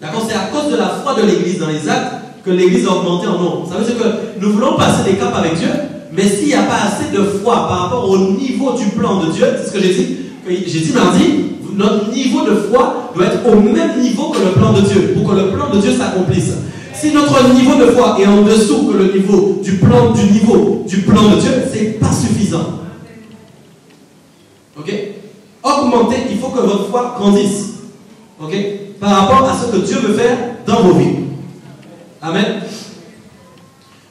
D'accord? C'est à cause de la foi de l'Église dans les actes que l'Église a augmenté en nombre. Ça veut dire que nous voulons passer des caps avec Dieu, mais s'il n'y a pas assez de foi par rapport au niveau du plan de Dieu, c'est ce que j'ai dit. J'ai dit mardi, notre niveau de foi doit être au même niveau que le plan de Dieu, pour que le plan de Dieu s'accomplisse. Si notre niveau de foi est en dessous que le niveau du plan de Dieu, c'est pas suffisant. Ok? Augmenter, il faut que votre foi grandisse. Ok? Par rapport à ce que Dieu veut faire dans vos vies. Amen.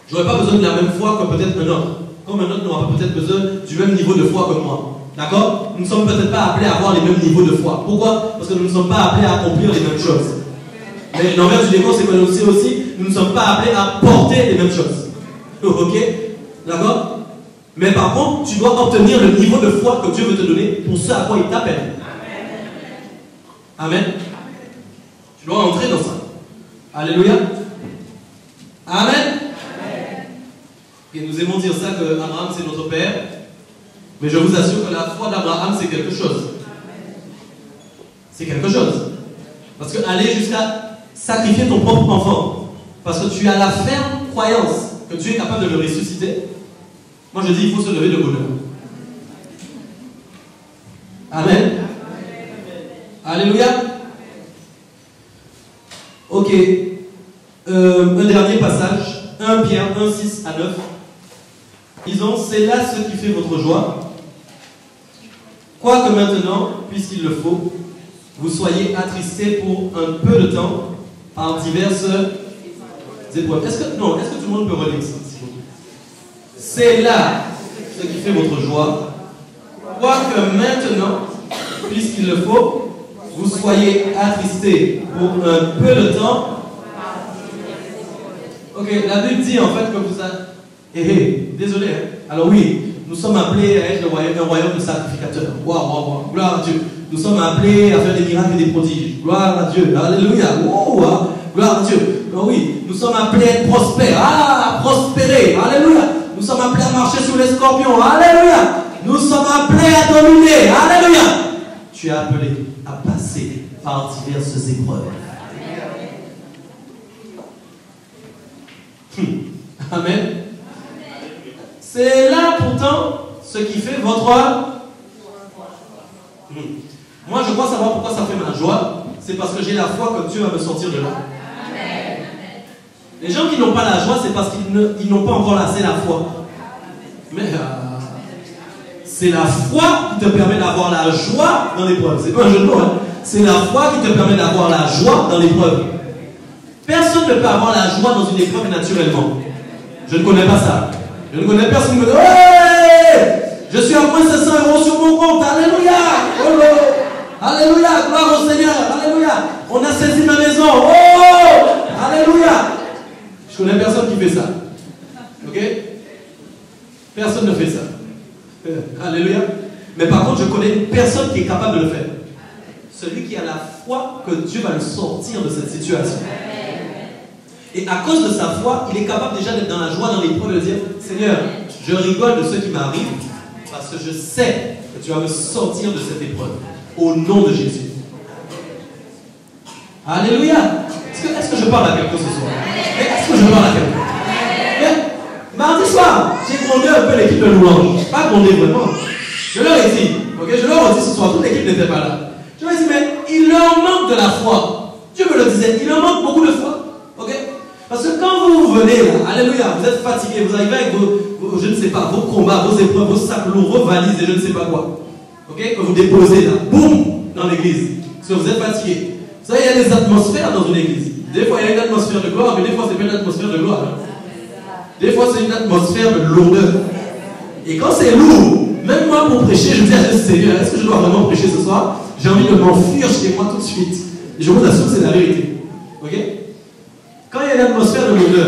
Je n'aurai pas besoin de la même foi que peut-être un autre. Comme un autre n'aura pas peut-être besoin du même niveau de foi que moi. D'accord? Nous ne sommes peut-être pas appelés à avoir les mêmes niveaux de foi. Pourquoi? Parce que nous ne sommes pas appelés à accomplir les mêmes choses. Mais l'envers du décor, c'est que nous aussi, nous ne sommes pas appelés à porter les mêmes choses. Ok? D'accord? Mais par contre, tu dois obtenir le niveau de foi que Dieu veut te donner pour ce à quoi il t'appelle. Amen. Tu dois entrer dans ça. Alléluia. Amen. Et nous aimons dire ça que Abraham c'est notre père. Mais je vous assure que la foi d'Abraham c'est quelque chose. C'est quelque chose. Parce que aller jusqu'à sacrifier ton propre enfant, parce que tu as la ferme croyance que Dieu est capable de le ressusciter, moi je dis il faut se lever de bonheur. Amen. Alléluia. Ok. Un dernier passage. 1 Pierre 1, 6 à 9. Disons, c'est là ce qui fait votre joie. Quoique maintenant, puisqu'il le faut, vous soyez attristés pour un peu de temps par diverses épreuves. Est-ce que tout le monde peut relire ça? C'est là ce qui fait votre joie. Quoique maintenant, puisqu'il le faut, vous soyez attristés pour un peu de temps. Ok, la Bible dit en fait que vous avez... désolé. Hein? Alors oui, nous sommes appelés à être un royaume de sacrificateurs. Waouh, gloire à Dieu. Nous sommes appelés à faire des miracles et des prodiges. Gloire à Dieu. Alléluia. Wow, gloire à Dieu. Alors oui, nous sommes appelés à être prospères. À prospérer. Alléluia. Nous sommes appelés à marcher sur les scorpions. Alléluia. Nous sommes appelés à dominer. Alléluia. Tu es appelé à passer par diverses épreuves. Amen. C'est là pourtant ce qui fait votre... Moi je crois savoir pourquoi ça fait ma joie. C'est parce que j'ai la foi que Dieu va me sortir de là. Les gens qui n'ont pas la joie, c'est parce qu'ils n'ont pas encore assez la foi. Mais c'est la foi qui te permet d'avoir la joie dans l'épreuve. C'est pas un jeu de mots, hein? C'est la foi qui te permet d'avoir la joie dans l'épreuve. Personne ne peut avoir la joie dans une épreuve naturellement. Je ne connais pas ça. Je ne connais personne qui me dit hey, je suis à moins 500 € sur mon compte. Alléluia. Oh, alléluia. Gloire au Seigneur. Alléluia. On a saisi ma maison. Oh, alléluia. Je connais personne qui fait ça. Ok? Personne ne fait ça. Alléluia. Mais par contre, je connais personne qui est capable de le faire. Celui qui a la foi que Dieu va le sortir de cette situation. Et à cause de sa foi, il est capable déjà d'être dans la joie, dans l'épreuve, de dire Seigneur, je rigole de ce qui m'arrive parce que je sais que tu vas me sortir de cette épreuve. Au nom de Jésus. Alléluia. Est-ce que je parle à quelqu'un ce soir? Est-ce que je parle à quelqu'un? Mardi soir, j'ai grondé un peu l'équipe de louange. Pas grondé vraiment. Je leur ai dit, ok, je leur ai dit ce soir, toute l'équipe n'était pas là. Je leur ai dit, mais il leur manque de la foi. Dieu me le disait, il leur manque beaucoup de foi. Ok? Parce que quand vous venez là, alléluia, vous êtes fatigué, vous arrivez avec vos, je ne sais pas, vos combats, vos épreuves, vos sacs lourds, vos valises et je ne sais pas quoi. Ok? Que vous déposez là, boum, dans l'église. Parce que vous êtes fatigué. Vous savez, il y a des atmosphères dans une église. Des fois, il y a une atmosphère de gloire, mais des fois, c'est pas une atmosphère de gloire. Des fois, c'est une atmosphère de lourdeur. Et quand c'est lourd, même moi pour prêcher, je me dis à Dieu, Seigneur, est-ce que je dois vraiment prêcher ce soir? J'ai envie de m'enfuir chez moi tout de suite. Et je vous assure que c'est la vérité. Ok? Quand il y a une atmosphère de lourdeur,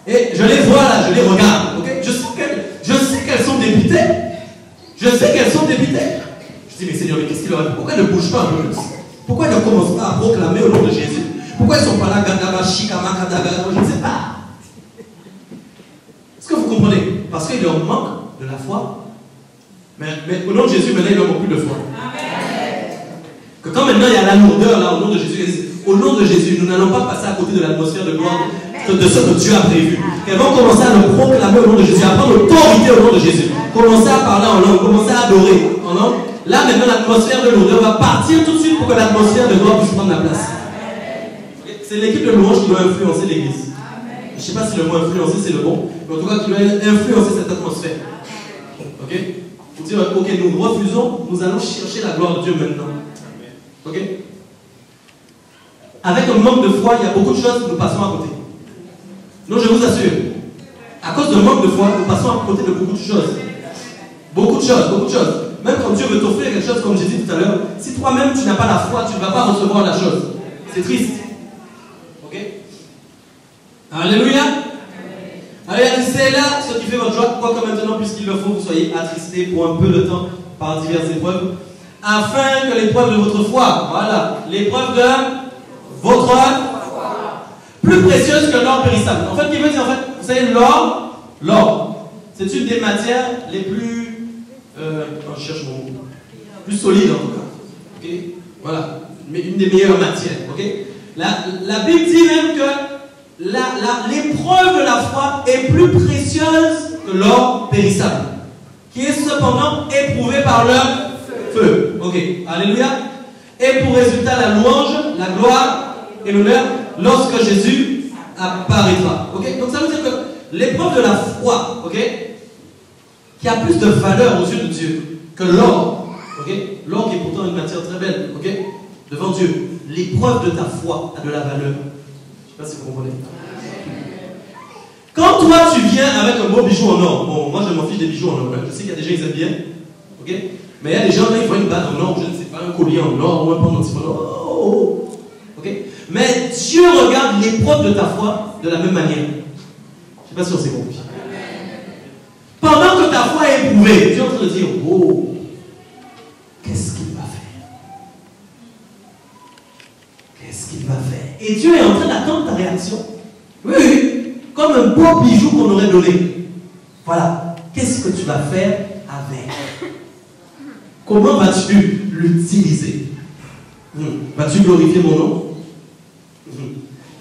et je les vois là, je les regarde, ok? Je sais qu'elles sont dépitées. Je sais qu'elles sont dépitées. Je dis, mais Seigneur, mais qu'est-ce qu'il leur a dit? Pourquoi elles ne bougent pas un peu plus? Pourquoi elles ne commencent pas à proclamer au nom de Jésus? Pourquoi elles ne sont pas là, Gadaba, Shikama, Kadaba, je ne sais pas. Est-ce que vous comprenez? Parce qu'il leur manque de la foi. Mais au nom de Jésus, maintenant, il leur manque plus de foi. Amen. Que quand maintenant il y a la lourdeur là, au nom de Jésus, au nom de Jésus, nous n'allons pas passer à côté de l'atmosphère de gloire de ce que Dieu a prévu. Qu'elles vont commencer à le proclamer au nom de Jésus, à prendre l'autorité au nom de Jésus, commencer à parler en langue, commencer à adorer en langue. Là maintenant l'atmosphère de lourdeur va partir tout de suite pour que l'atmosphère de gloire puisse prendre la place. C'est l'équipe de louange qui doit influencer l'église. Je ne sais pas si le mot influencer c'est le bon, mais en tout cas qui doit influencer cette atmosphère. Ok? Pour dire, ok, nous refusons, nous allons chercher la gloire de Dieu maintenant. Ok? Avec un manque de foi, il y a beaucoup de choses que nous passons à côté. Non, je vous assure. À cause d'un manque de foi, nous passons à côté de beaucoup de choses. Beaucoup de choses, beaucoup de choses. Même quand Dieu veut t'offrir quelque chose, comme j'ai dit tout à l'heure, si toi-même tu n'as pas la foi, tu ne vas pas recevoir la chose. C'est triste. Ok? Alléluia. Allez, attristé là, ce qui fait votre joie, quoique maintenant, puisqu'il le faut, vous soyez attristés pour un peu de temps par diverses épreuves, afin que l'épreuve de votre foi, voilà, l'épreuve de votre foi, plus précieuse que l'or périssable. En fait, il veut dire, en fait, vous savez, l'or, c'est une des matières les plus, je cherche mon mot, plus solides en tout cas. Ok, voilà, mais une des meilleures matières. Ok, la Bible dit même que l'épreuve de la foi est plus précieuse que l'or périssable, qui est cependant éprouvé par le feu. Ok, alléluia. Et pour résultat la louange, la gloire et l'honneur lorsque Jésus apparaîtra. Ok, donc ça veut dire que l'épreuve de la foi, ok, qui a plus de valeur aux yeux de Dieu que l'or, ok, l'or qui est pourtant une matière très belle, ok, devant Dieu, l'épreuve de ta foi a de la valeur. Je ne sais pas si vous comprenez. Quand toi tu viens avec un beau bijou en or, bon, moi je m'en fiche des bijoux en or, je sais qu'il y a des gens qui aiment bien, ok, mais il y a des gens là, ils voient une bague en or, je ne sais pas, un collier en or, ou un pendentif en or, ok, mais Dieu regarde l'épreuve de ta foi de la même manière. Je ne sais pas si on s'est compris. Pendant que ta foi est éprouvée, Dieu est en train de dire, oh, qu'est-ce qu'il va faire? Qu'est-ce qu'il va faire? Et Dieu est en train d'attendre ta réaction. Oui, oui. Comme un beau bijou qu'on aurait donné. Voilà. Qu'est-ce que tu vas faire avec? Comment vas-tu l'utiliser? Vas-tu glorifier mon nom?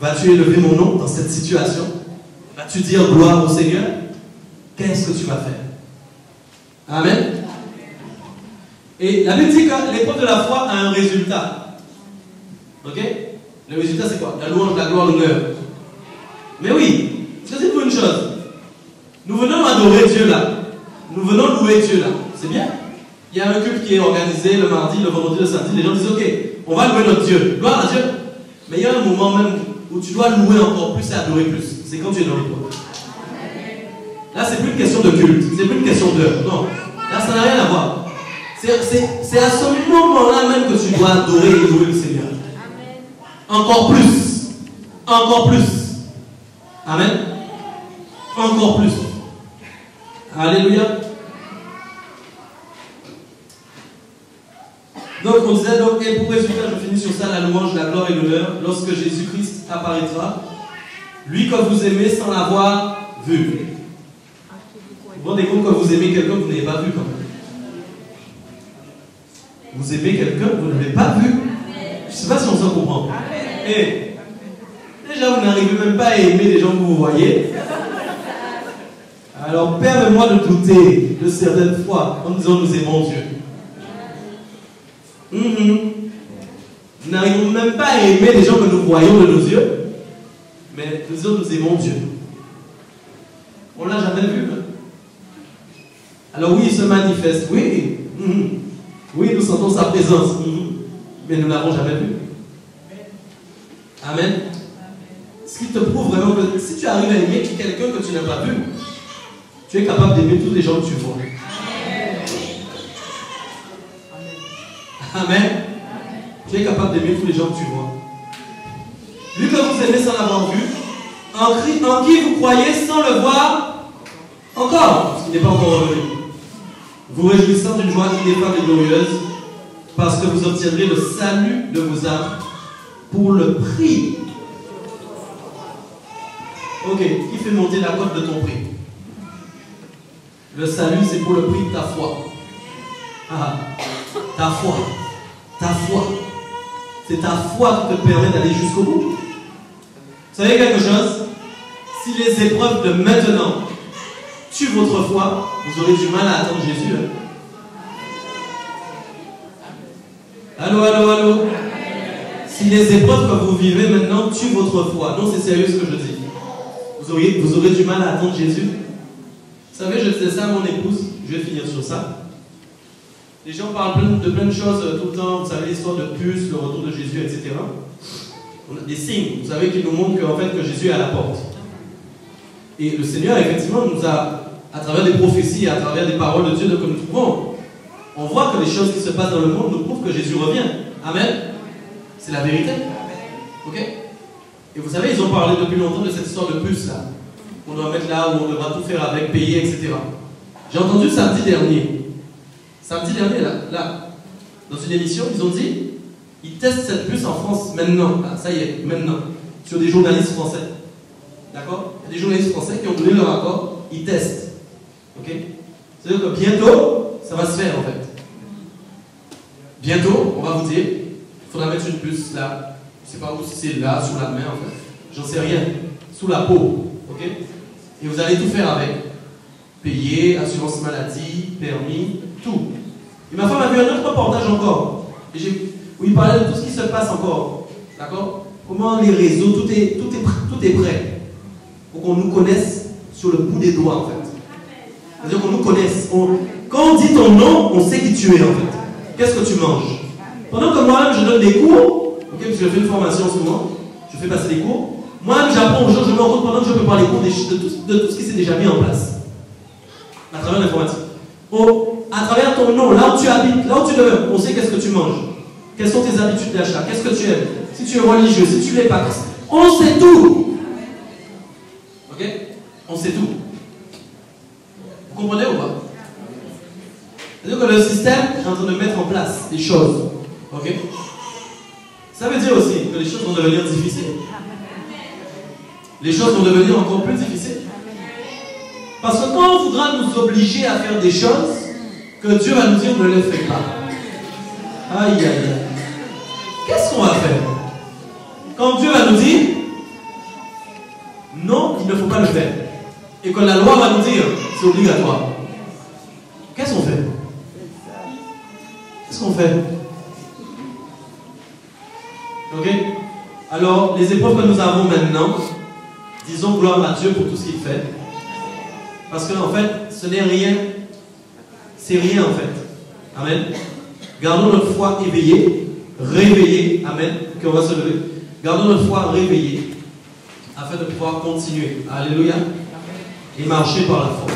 Vas-tu élever mon nom dans cette situation? Vas-tu dire gloire au Seigneur? Qu'est-ce que tu vas faire? Amen. Et la Bible dit que l'épreuve de la foi a un résultat. Ok? Le résultat c'est quoi? La louange, la gloire, l'honneur. Mais oui, dites-vous une chose. Nous venons adorer Dieu là. Nous venons louer Dieu là. C'est bien. Il y a un culte qui est organisé le mardi, le vendredi, le samedi. Les gens disent ok, on va louer notre Dieu. Gloire à Dieu. Mais il y a un moment même où tu dois louer encore plus et adorer plus. C'est quand tu es dans l'épreuve. Là, c'est plus une question de culte. C'est plus une question d'heure. Non. Là, ça n'a rien à voir. C'est à ce moment-là même que tu dois adorer et louer le Seigneur. Encore plus. Encore plus. Amen. Encore plus. Alléluia. Donc on disait donc, et pour résultat, je finis sur ça, la louange, la gloire et l'honneur, lorsque Jésus-Christ apparaîtra, lui que vous aimez sans l'avoir vu. Vous vous rendez compte que vous aimez quelqu'un que vous n'avez pas vu quand même. Vous aimez quelqu'un que vous n'avez pas vu. Je ne sais pas si on s'en comprend. Et déjà, vous n'arrivez même pas à aimer les gens que vous voyez. Alors, permets-moi de douter de certaines fois en disant nous aimons Dieu. Nous n'arrivons même pas à aimer les gens que nous voyons de nos yeux, mais nous disons nous aimons Dieu. On ne l'a jamais vu. Hein? Alors oui, il se manifeste, oui. Oui, nous sentons sa présence, mais nous ne l'avons jamais vu. Amen. Ce qui te prouve vraiment que si tu arrives à aimer quelqu'un que tu n'as pas vu, tu es capable d'aimer tous les gens que tu vois. Amen. Tu es capable d'aimer tous les gens que tu vois. Lui que vous aimez sans l'avoir vu, en qui vous croyez sans le voir encore, parce qu'il n'est pas encore revenu. Vous réjouissant d'une joie ineffable et glorieuse, parce que vous obtiendrez le salut de vos âmes pour le prix. Ok, qui fait monter la cote de ton prix? Le salut, c'est pour le prix de ta foi. Ah, ta foi. Ta foi. C'est ta foi qui te permet d'aller jusqu'au bout. Vous savez quelque chose? Si les épreuves de maintenant tuent votre foi, vous aurez du mal à attendre Jésus. Allô, allô, allô? Si les épreuves que vous vivez maintenant tuent votre foi, non, c'est sérieux ce que je dis. Vous aurez du mal à attendre Jésus. Vous savez, je disais ça à mon épouse, je vais finir sur ça. Les gens parlent de plein de choses tout le temps, vous savez, l'histoire de puce, le retour de Jésus, etc. On a des signes, vous savez, qui nous montrent que Jésus est à la porte. Et le Seigneur, effectivement, nous a, à travers des prophéties, à travers des paroles de Dieu que nous trouvons, on voit que les choses qui se passent dans le monde nous prouvent que Jésus revient. Amen. C'est la vérité. Ok? Et vous savez, ils ont parlé depuis longtemps de cette histoire de puce là. On doit mettre là où on devra tout faire avec, payer, etc. J'ai entendu samedi dernier, là, dans une émission, ils ont dit, ils testent cette puce en France maintenant, là, ça y est, maintenant, sur des journalistes français. D'accord? Il y a des journalistes français qui ont donné leur accord, ils testent. Ok? C'est-à-dire que bientôt, ça va se faire en fait. Bientôt, on va vous dire, il faudra mettre une puce là, je ne sais pas où, si c'est là, sur la main en fait, j'en sais rien, sous la peau. Ok? Et vous allez tout faire avec. Payer, assurance maladie, permis, tout. Et ma femme a vu un autre reportage encore, où il parlait de tout ce qui se passe encore. D'accord? Comment les réseaux, tout est prêt pour qu'on nous connaisse sur le bout des doigts en fait. C'est-à-dire qu'on nous connaisse. Quand on dit ton nom, on sait qui tu es en fait. Qu'est-ce que tu manges? Pendant que moi-même je donne des cours, ok, parce que je fais une formation en ce moment, je fais passer des cours, moi-même j'apprends aux gens, je me rends compte pendant que je peux parler cours de tout ce qui s'est déjà mis en place. À travers l'informatique. À travers ton nom, là où tu habites, là où tu demeures, on sait qu'est-ce que tu manges. Quelles sont tes habitudes d'achat, qu'est-ce que tu aimes, si tu es religieux, si tu l'es pas. On sait tout. Ok? On sait tout. Vous comprenez ou pas? C'est-à-dire que le système est en train de mettre en place des choses. Ok? Ça veut dire aussi que les choses vont devenir difficiles. Les choses vont devenir encore plus difficiles. Parce que quand on voudra nous obliger à faire des choses, que Dieu va nous dire ne les fais pas. Aïe, aïe, aïe. Qu'est-ce qu'on va faire? Quand Dieu va nous dire non, il ne faut pas le faire. Et que la loi va nous dire c'est obligatoire. Qu'est-ce qu'on fait? Qu'est-ce qu'on fait? Ok? Alors, les épreuves que nous avons maintenant, disons gloire à Dieu pour tout ce qu'il fait. Parce qu'en fait, ce n'est rien. C'est rien en fait. Amen. Gardons notre foi éveillée, réveillée. Amen. Qu'on va se lever. Gardons notre foi réveillée afin de pouvoir continuer. Alléluia. Et marcher par la foi.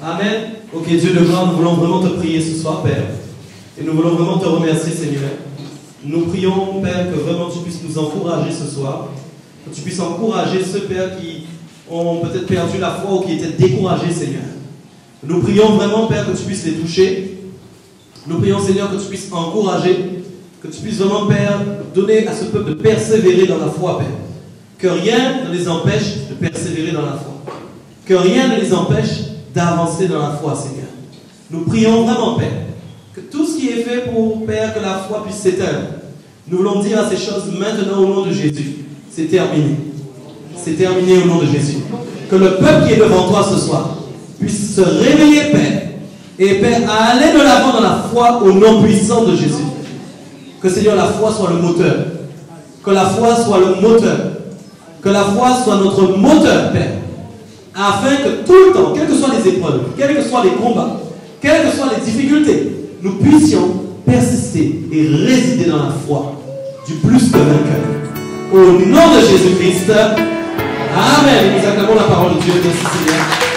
Amen. Ok, Dieu de gloire, nous voulons vraiment te prier ce soir, Père. Et nous voulons vraiment te remercier, Seigneur. Nous prions, Père, que vraiment tu puisses nous encourager ce soir. Que tu puisses encourager ceux, Père, qui ont peut-être perdu la foi ou qui étaient découragés, Seigneur. Nous prions vraiment, Père, que tu puisses les toucher. Nous prions, Seigneur, que tu puisses encourager, que tu puisses vraiment, Père, donner à ce peuple de persévérer dans la foi, Père. Que rien ne les empêche de persévérer dans la foi. Que rien ne les empêche d'avancer dans la foi, Seigneur. Nous prions vraiment, Père, que tout ce qui est fait pour, Père, que la foi puisse s'éteindre. Nous voulons dire à ces choses maintenant au nom de Jésus. C'est terminé. C'est terminé au nom de Jésus. Que le peuple qui est devant toi ce soir puisse se réveiller, Père, et Père, à aller de l'avant dans la foi au nom puissant de Jésus. Que Seigneur, la foi soit le moteur. Que la foi soit le moteur. Que la foi soit notre moteur, Père. Afin que tout le temps, quelles que soient les épreuves, quels que soient les combats, quelles que soient les difficultés, nous puissions persister et résider dans la foi du plus que vainqueur. Au nom de Jésus-Christ. Amen. Nous acclamons la parole de Dieu. Merci Seigneur.